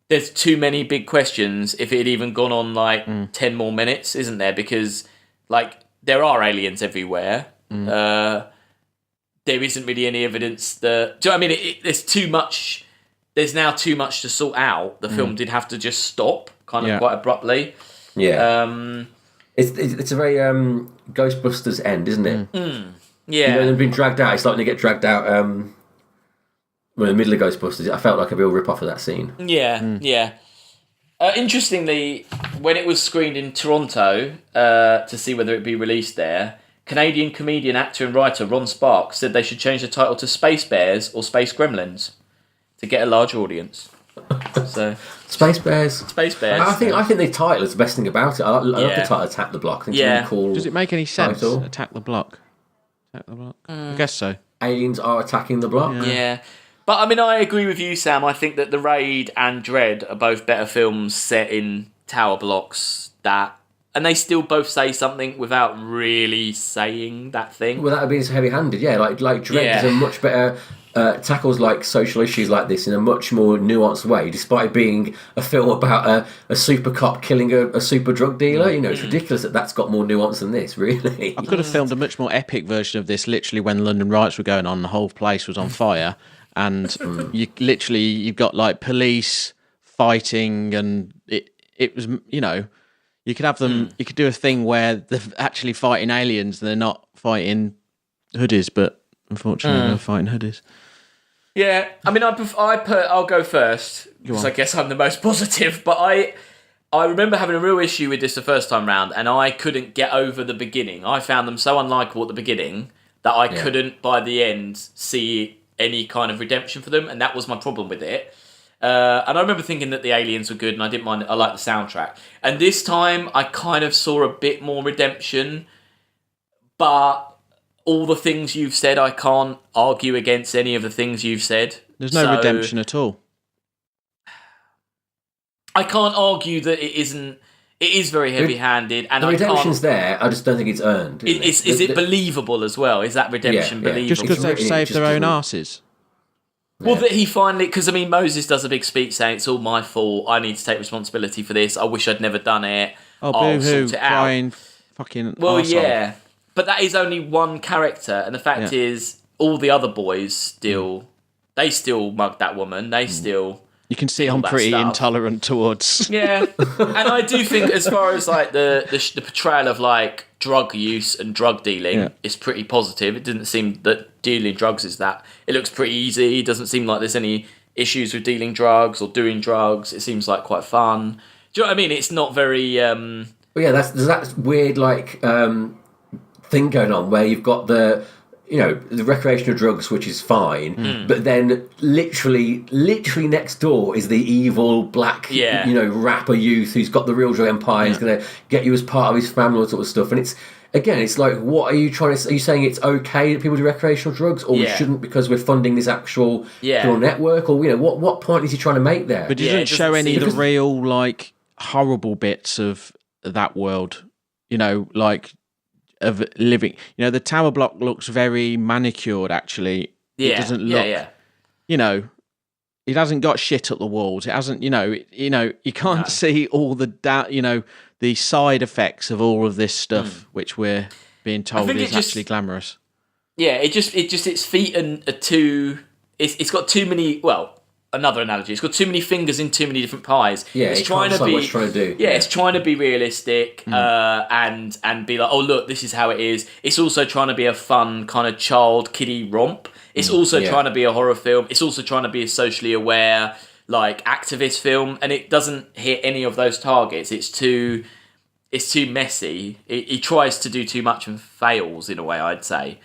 there's too many big questions if it had even gone on, 10 more minutes, isn't there? Because, there are aliens everywhere. There isn't really any evidence that... Do you know what I mean? There's too much... There's now too much to sort out. The film did have to just stop, kind of quite abruptly. Yeah. It's a very Ghostbusters end, isn't it? Yeah. They've been dragged out. It's like they get dragged out in the middle of Ghostbusters. I felt like a real rip-off of that scene. Yeah. Interestingly, when it was screened in Toronto to see whether it'd be released there, Canadian comedian, actor and writer Ron Sparks said they should change the title to Space Bears or Space Gremlins to get a large audience. So Space Bears. I think the title is the best thing about it. I love the title Attack the Block. I think it's really cool. Does it make any sense? Title. Attack the Block. I guess so. Aliens are attacking the block. Yeah. But, I mean, I agree with you, Sam. I think that The Raid and Dread are both better films set in tower blocks and they still both say something without really saying that thing. Without being so heavy-handed, yeah. Like Dread is a much better... tackles social issues like this in a much more nuanced way, despite being a film about a super cop killing a super drug dealer. It's ridiculous that that's got more nuance than this, really. I could have filmed a much more epic version of this, literally when the London riots were going on, the whole place was on fire. And you've got police fighting, and it was you could have them. You could do a thing where they're actually fighting aliens and they're not fighting hoodies, but unfortunately they're fighting hoodies. Yeah, I mean, I'll go first because I guess I'm the most positive. But I remember having a real issue with this the first time round, and I couldn't get over the beginning. I found them so unlikable at the beginning that I couldn't, by the end, see any kind of redemption for them, and that was my problem with it. And I remember thinking that the aliens were good, and I didn't mind. I liked the soundtrack. And this time, I kind of saw a bit more redemption, but all the things you've said, I can't argue against any of the things you've said. There's no redemption at all. I can't argue that it isn't. It is very heavy-handed, and the redemption's there. I just don't think it's earned. Is it believable as well? Is that redemption believable? Just because they've saved their own arses. Well, that he finally... Because, I mean, Moses does a big speech saying, it's all my fault, I need to take responsibility for this, I wish I'd never done it, I'll sort it out. Crying fucking Well, arsehole. Yeah. But that is only one character, and the fact is, all the other boys still... They still mug that woman, they still... You can see I'm pretty intolerant towards... Yeah, and I do think as far as the portrayal of drug use and drug dealing is pretty positive. It didn't seem that dealing drugs is that. It looks pretty easy. It doesn't seem like there's any issues with dealing drugs or doing drugs. It seems like quite fun. Do you know what I mean? It's not very... Well, yeah, there's that weird thing going on where you've got the the recreational drugs, which is fine, but then literally next door is the evil black, rapper youth who's got the real drug empire. He's going to get you as part of his family, all sort of stuff. And it's like, what are you trying to? Are you saying it's okay that people do recreational drugs, or we shouldn't because we're funding this actual criminal network, or what point is he trying to make there? But it doesn't show any of the real like horrible bits of that world, of living. The tower block looks very manicured. Actually, it doesn't look. It hasn't got shit at the walls. It hasn't. You can't see all the the side effects of all of this stuff, which we're being told is actually glamorous. Yeah, its feet are too. It's got too many. Well, another analogy. It's got too many fingers in too many different pies. Yeah, it's trying to be. Trying to do. Yeah, it's trying to be realistic and be like, oh look, this is how it is. It's also trying to be a fun kind of child kiddie romp. It's also trying to be a horror film. It's also trying to be a socially aware like activist film, and it doesn't hit any of those targets. It's too messy. He tries to do too much and fails in a way, I'd say.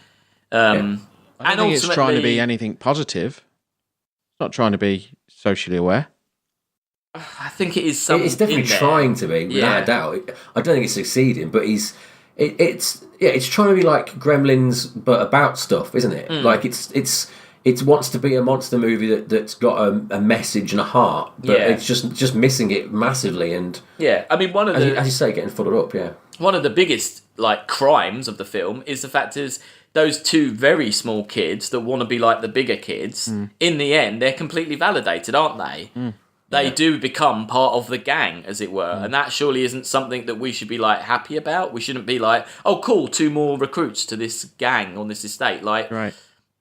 I don't think it's trying to be anything positive. It's not trying to be socially aware. I think it is. It's definitely trying to be, without a doubt. I don't think it's succeeding, but it's trying to be like Gremlins, but about stuff, isn't it? Like it wants to be a monster movie that's got a message and a heart, but it's just missing it massively. And I mean, as you say, getting followed up. Yeah, one of the biggest like crimes of the film is the fact is those two very small kids that want to be like the bigger kids. In the end, they're completely validated, aren't they? They do become part of the gang, as it were, and that surely isn't something that we should be like happy about. We shouldn't be like, oh, cool, 2 more recruits to this gang on this estate. Like,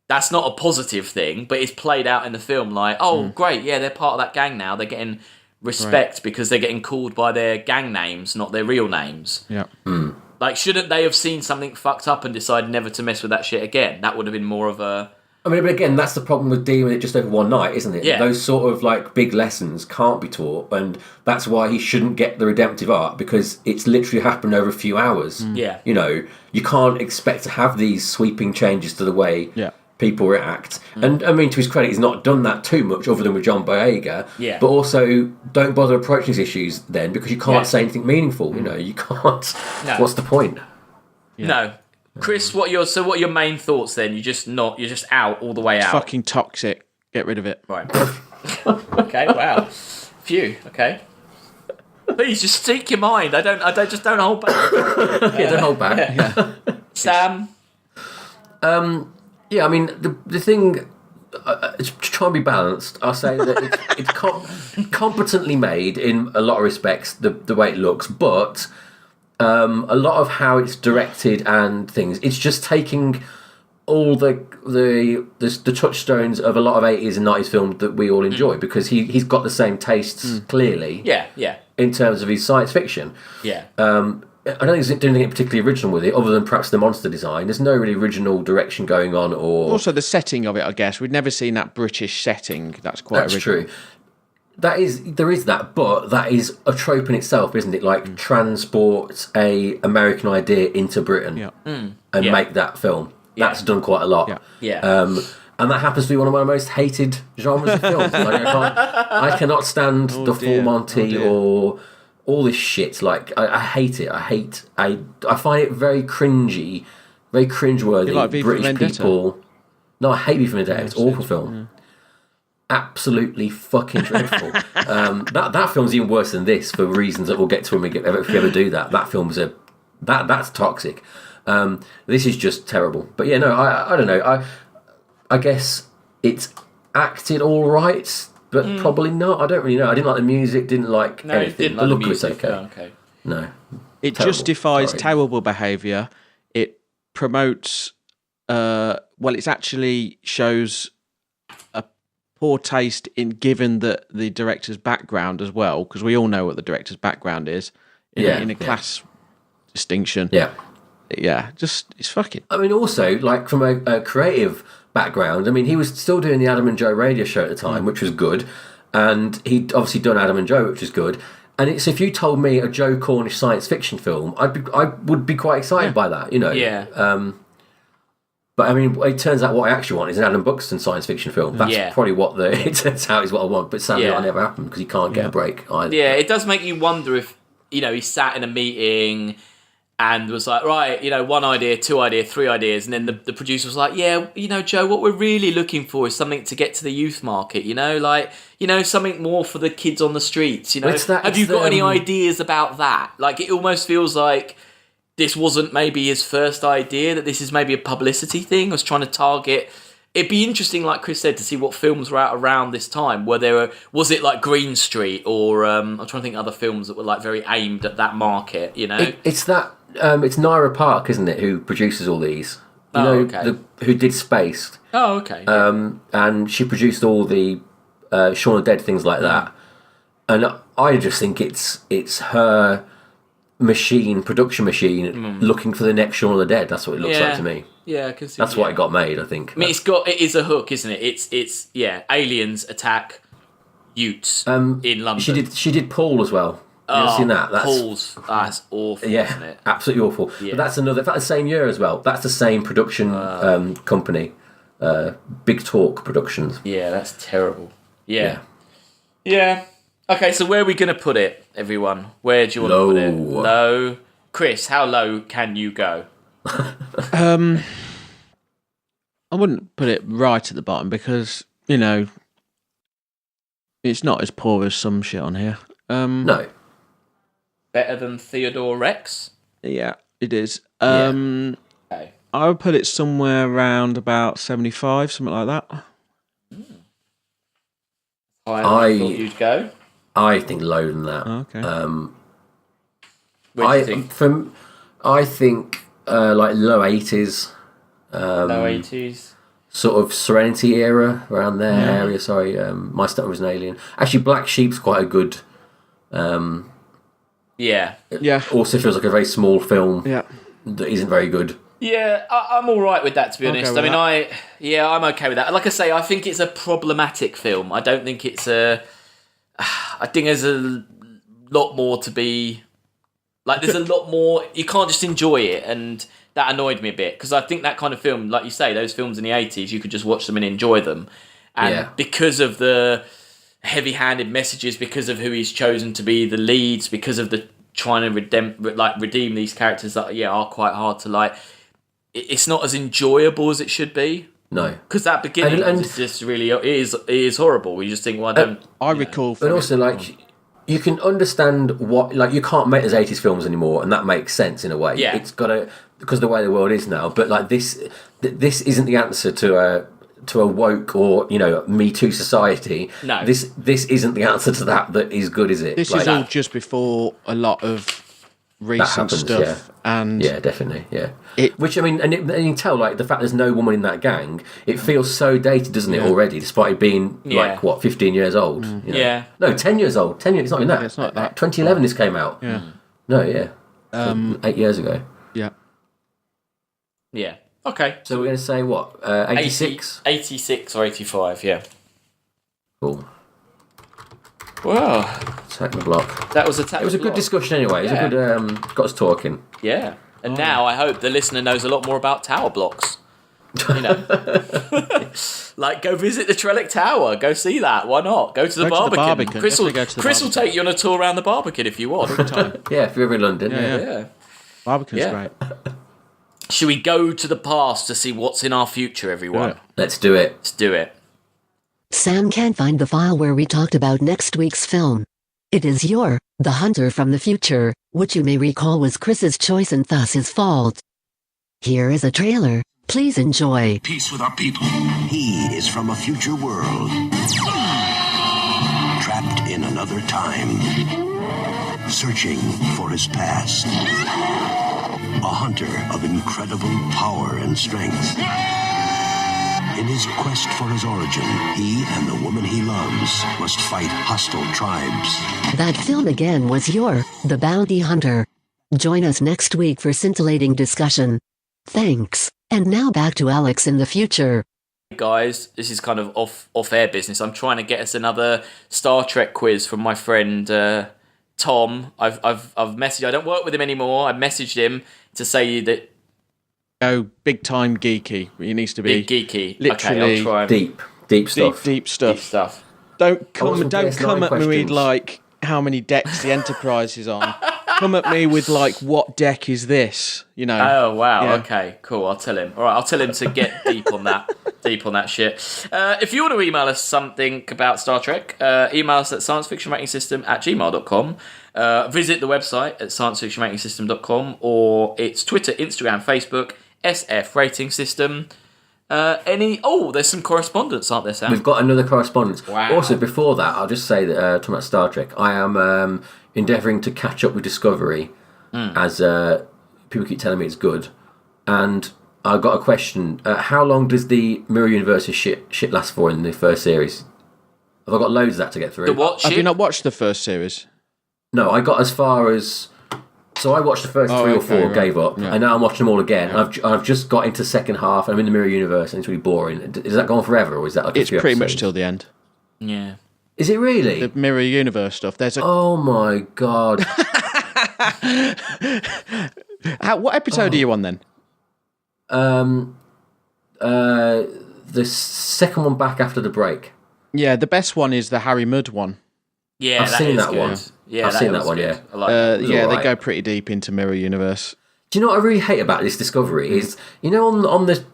that's not a positive thing, but it's played out in the film like, oh, great, yeah, they're part of that gang now. They're getting respect because they're getting called by their gang names, not their real names. Yeah. Like, shouldn't they have seen something fucked up and decided never to mess with that shit again? That would have been more of a... I mean, but again, that's the problem with dealing with it just over one night, isn't it? Yeah. Those sort of like big lessons can't be taught, and that's why he shouldn't get the redemptive arc, because it's literally happened over a few hours. Yeah. You can't expect to have these sweeping changes to the way people react. And I mean, to his credit, he's not done that too much other than with John Boyega. Yeah. But also, don't bother approaching these issues then, because you can't say anything meaningful. You can't. No. What's the point? Yeah. No. Chris, what are your main thoughts then? You're just out all the way out. Fucking toxic. Get rid of it. Right. Okay. Wow. Phew. Okay. Please just speak your mind. Don't hold back. Don't hold back. Yeah. Sam. I mean, the thing, to try and be balanced, I'll say that it's competently made in a lot of respects, the way it looks, but a lot of how it's directed and things, it's just taking all the touchstones of a lot of 80s and 90s films that we all enjoy, because he's got the same tastes, clearly. Yeah. In terms of his science fiction. Yeah. I don't think there's anything particularly original with it, other than perhaps the monster design. There's no really original direction going on, or also the setting of it. I guess we'd never seen that British setting. That's quite original. True. There is that, but that is a trope in itself, isn't it? Like transport a American idea into Britain and make that film. That's done quite a lot. Yeah. And that happens to be one of my most hated genres of films. Like, I cannot stand the full Monty or all this shit. Like, I hate it. I find it very cringy, very cringeworthy. You like V for British Vendetta? people. No, I hate V for Vendetta. It's an awful film. Yeah. Absolutely fucking dreadful. That film's even worse than this for reasons that we'll get to when if we ever do that. That film's that's toxic. This is just terrible. But yeah, no, I don't know. I guess it's acted all right, but probably not. I don't really know. I didn't like the music. Didn't like anything. Didn't the like look the music. was okay. Oh, okay. No. It justifies terrible behaviour. It promotes. It actually shows a poor taste in given that the director's background as well, because we all know what the director's background is in a class distinction. Yeah, just it's fucking. I mean, also like from a creative background. I mean, he was still doing the Adam and Joe radio show at the time, which was good, and he'd obviously done Adam and Joe, which was good. And it's if you told me a Joe Cornish science fiction film, I would be quite excited by that, you know. Yeah. But I mean, it turns out what I actually want is an Adam Buxton science fiction film. That's probably what it turns out is what I want. But sadly, that'll never happen because he can't get a break either. Yeah, it does make you wonder if, he sat in a meeting and was like, right, 1 idea, 2 ideas, 3 ideas. And then the producer was like, Joe, what we're really looking for is something to get to the youth market, something more for the kids on the streets, Have you got any ideas about that? Like, it almost feels like this wasn't maybe his first idea, that this is maybe a publicity thing, was trying to target. It'd be interesting, like Chris said, to see what films were out around this time. Was it like Green Street, or I'm trying to think of other films that were like very aimed at that market, It's that, it's Naira Park, isn't it, who produces all these? Who did Spaced. Oh, okay. And she produced all the Shaun of the Dead, things like that. And I just think it's her production machine, looking for the next Shaun of the Dead. That's what it looks like to me. Yeah, I can see. That's why it got made, I think. I mean, it is a hook, isn't it? It's aliens attack Utes in London. She did Paul as well. Have you seen that? Paul's, that's awful, isn't it? Absolutely awful. Yeah. But that's the same year as well. That's the same production company, Big Talk Productions. Yeah, that's terrible. Yeah. Okay, so where are we going to put it, everyone? Where do you want to put it? Low. Chris, how low can you go? I wouldn't put it right at the bottom because, it's not as poor as some shit on here. No. Better than Theodore Rex? Yeah, it is. Okay. I would put it somewhere around about 75, something like that. I thought you'd go. I think lower than that. Okay. What do you think? I think like low 80s. Low 80s. Sort of Serenity era, around there area. Sorry, My Stepmother Was an Alien. Actually, Black Sheep's quite a good. Yeah. Also feels like a very small film. Yeah. That isn't very good. Yeah, I'm all right with that, to be honest. I mean, I'm okay with that. Like I say, I think it's a problematic film. I don't think it's I think there's a lot more to be... Like, there's a lot more... You can't just enjoy it, and that annoyed me a bit, because I think that kind of film, like you say, those films in the 80s, you could just watch them and enjoy them. And because of the heavy-handed messages, because of who he's chosen to be the leads, because of the trying to redeem these characters that are quite hard to like, it's not as enjoyable as it should be. No, because that beginning is just really it is horrible. You just think, well, I don't. I recall, but also like you can understand what, like, you can't make those 80s films anymore, and that makes sense in a way. Yeah, it's got to, because of the way the world is now. But like this isn't the answer to a woke or Me Too society. No, this isn't the answer to that is good, is it? This is all just before a lot of recent stuff, and definitely, which I mean, and you can tell, like, the fact there's no woman in that gang, it feels so dated, doesn't it, already, despite it being like 15 years old. No, 10 years old. 10 years. It's not even that. It's not that. 2011 this came out. No, so 8 years ago. Yeah. Okay. So we're going to say what? 86? 86 or 85. Yeah. Cool. Wow. Attack the Block. That was Attack. It was a good discussion anyway. It was a good, got us talking. Yeah. And now I hope the listener knows a lot more about tower blocks. Like, go visit the Trellick Tower. Go see that. Why not? Go to the Barbican. Chris will take you on a tour around the Barbican if you want. Yeah, if you're ever in London. Yeah. Barbican's great. Should we go to the past to see what's in our future, everyone? Let's do it. Let's do it. Sam can't find the file where we talked about next week's film. It is The Hunter from the Future, which you may recall was Chris's choice and thus his fault. Here is a trailer. Please enjoy. Peace with our people. He is from a future world. Trapped in another time. Searching for his past. A hunter of incredible power and strength. In his quest for his origin, he and the woman he loves must fight hostile tribes. That film again was The Bounty Hunter. Join us next week for scintillating discussion. Thanks. And now back to Alex in the future. Guys, this is kind of off-air business. I'm trying to get us another Star Trek quiz from my friend Tom. I've messaged. I don't work with him anymore. I messaged him to say that go big time geeky. It needs to be big geeky. Literally deep stuff. Deep stuff. Don't come at me with like how many decks the Enterprise is on. Come at me with like, what deck is this? You know. Oh wow. Yeah. Okay. Cool. I'll tell him. All right. I'll tell him to get deep on that. Deep on that shit. If you want to email us something about Star Trek, email us at sciencefictionratingsystem@gmail.com. Visit the website at sciencefictionratingsystem.com, or it's Twitter, Instagram, Facebook, SF Rating System. There's some correspondence, aren't there, Sam? We've got another correspondence. Wow. Also, before that, I'll just say that talking about Star Trek, I am endeavouring to catch up with Discovery, as people keep telling me it's good. And I've got a question. How long does the Mirror Universe shit last for in the first series? Have I got loads of that to get through? The what shit? Have you not watched the first series? No, I got as far as... So I watched the first 3 or 4, gave up, and now I'm watching them all again. Yeah. I've just got into second half, and I'm in the Mirror Universe, and it's really boring. Is that going forever, or is that like a It's few pretty episodes? much till the end. Yeah. Is it really? The Mirror Universe stuff. Oh my god. What episode are you on then? The second one back after the break. Yeah, the best one is the Harry Mudd one. Yeah, I've seen that good. one. Yeah, I've seen that one. good. Yeah, I like that. They go pretty deep into Mirror Universe. Do you know what I really hate about this Discovery is, you know, on the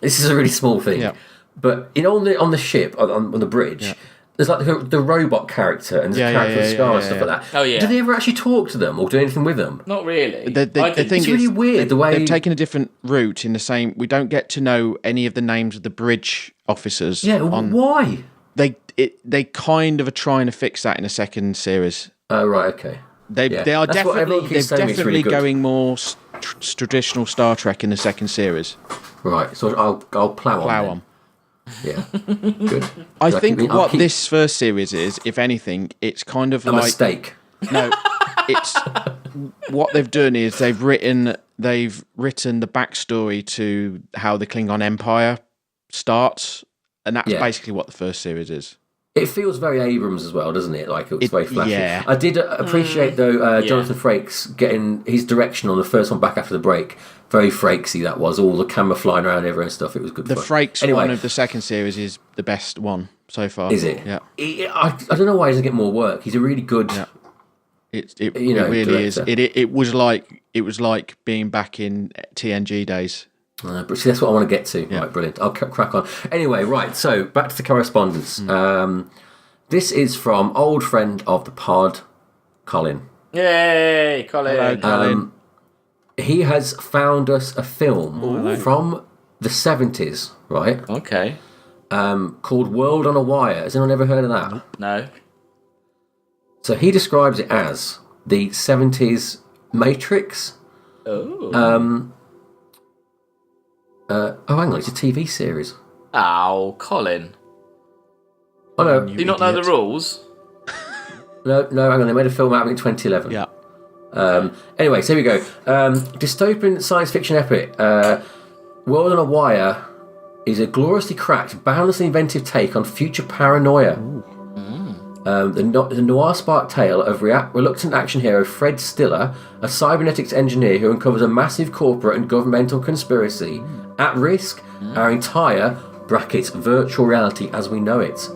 this is a really small thing, but you know, on the ship on the bridge, there's like the robot character and there's a character with Scar and stuff like that. Oh yeah. Do they ever actually talk to them or do anything with them? Not really. The thing it's really weird the way they've taken a different route in the same. We don't get to know any of the names of the bridge officers. Yeah, why? They kind of are trying to fix that in a second series. Oh right, okay. They are definitely going more traditional Star Trek in the second series. Right, so I'll plough on. Yeah, good. I think what this first series is, if anything, it's kind of a like mistake. No, it's what they've done is they've written the backstory to how the Klingon Empire starts, and that's basically what the first series is. It feels very Abrams as well, doesn't it? Like it's very flashy. Yeah. I did appreciate though Jonathan Frakes getting his direction on the first one back after the break. Very Frakesy that was. All the camera flying around everywhere and stuff. It was good. The fun. Frakes one of the second series is the best one so far. Is it? Yeah. I don't know why he doesn't get more work. He's a really good. Yeah. It really director. Is. It was like being back in TNG days. But see, that's what I want to get to. Yeah. Right, brilliant. I'll crack on. Anyway, right, so back to the correspondence. This is from old friend of the pod, Colin. Yay, Colin. Hello, Colin. He has found us a film from the 70s, right? Okay. Called World on a Wire. Has anyone ever heard of that? No. So he describes it as the 70s Matrix. Oh. Hang on, it's a TV series. Oh, Colin. Oh no. Do you not know the rules? No, hang on, they made a film out of it in 2011. Yeah. Anyway, so here we go. Dystopian science fiction epic. World on a Wire is a gloriously cracked, boundlessly inventive take on future paranoia. The noir-spark tale of reluctant action hero Fred Stiller, a cybernetics engineer who uncovers a massive corporate and governmental conspiracy. At risk, our entire (virtual reality as we know it).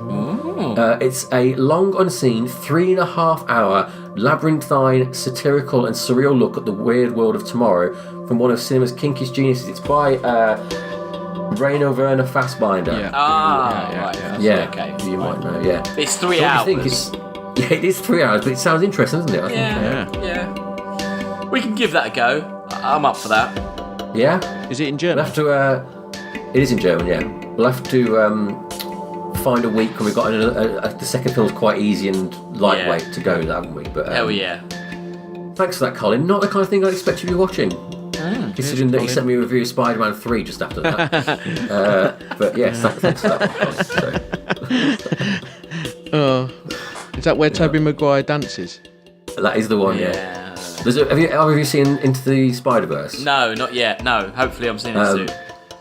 It's a long unseen 3.5-hour labyrinthine, satirical and surreal look at the weird world of tomorrow from one of cinema's kinkiest geniuses. It's by Rainer Werner Fassbinder. Yeah. Okay. You might know. Yeah. It's 3 hours. It is 3 hours, but it sounds interesting, doesn't it? I think. Yeah. We can give that a go. I'm up for that. Yeah. Is it in German? We'll have to. It is in German. Yeah. We'll have to find a week when we've got the second film's quite easy and lightweight to go, haven't we? But hell yeah. Thanks for that, Colin. Not the kind of thing I'd expect you to be watching. Considering that you sent me a review of Spider-Man 3 just after that. But yes, thanks for that. Is that where Tobey Maguire dances? That is the one, yeah. Have you seen Into the Spider-Verse? No, not yet. No, hopefully I'm seeing it soon.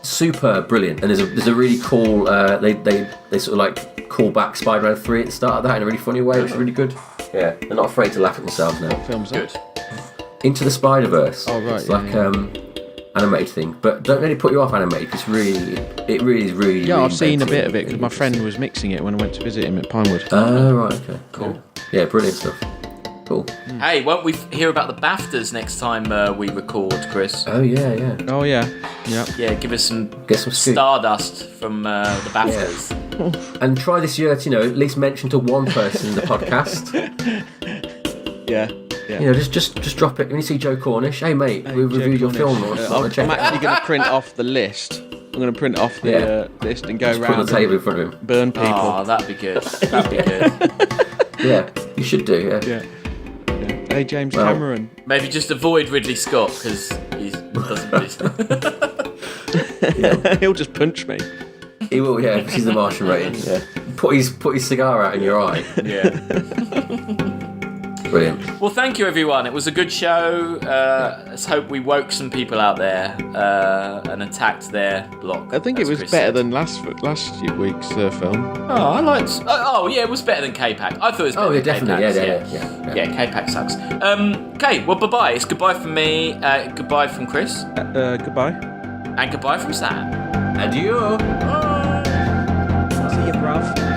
Super brilliant, and there's a really cool. They sort of like call back Spider-Man 3 at the start of that in a really funny way, which is really good. Yeah, they're not afraid to laugh at themselves now. What film's that? Good. Into the Spider-Verse. Oh right. It's like animated thing, but don't let it put you off animated. It really is really. Yeah, really I've seen a bit of it because really my friend was mixing it when I went to visit him at Pinewood. Oh, right, okay, Cool. Yeah, brilliant stuff. Cool. Hey, won't we hear about the BAFTAs next time we record, Chris? Oh yeah. Oh yeah. Yeah, give us some scoop. stardust from the BAFTAs. Yeah. And try this year to at least mention to one person in the podcast. Yeah. Just drop it when you see Joe Cornish. Hey mate, we reviewed your film. I'm actually going to print off the list. I'm going to print off the list and go around. Put the table in front of him. Burn people. Oh, that'd be good. That'd be good. Yeah, you should do. Yeah. Hey, James Cameron. Maybe just avoid Ridley Scott because he doesn't. He'll just punch me. He will, because he's the Martian rating. Yeah. Put his cigar out in your eye. Yeah. Brilliant. Well, thank you, everyone. It was a good show. Let's hope we woke some people out there and attacked their block. I think it was better than last week's film. Oh, I liked. Oh, yeah, it was better than K-Pack. I thought it was better than definitely. K-Pack's, Yeah, K-Pack sucks. Okay, well, bye-bye. It's goodbye from me. Goodbye from Chris. Goodbye. And goodbye from Sam. Adieu. See you, bruv.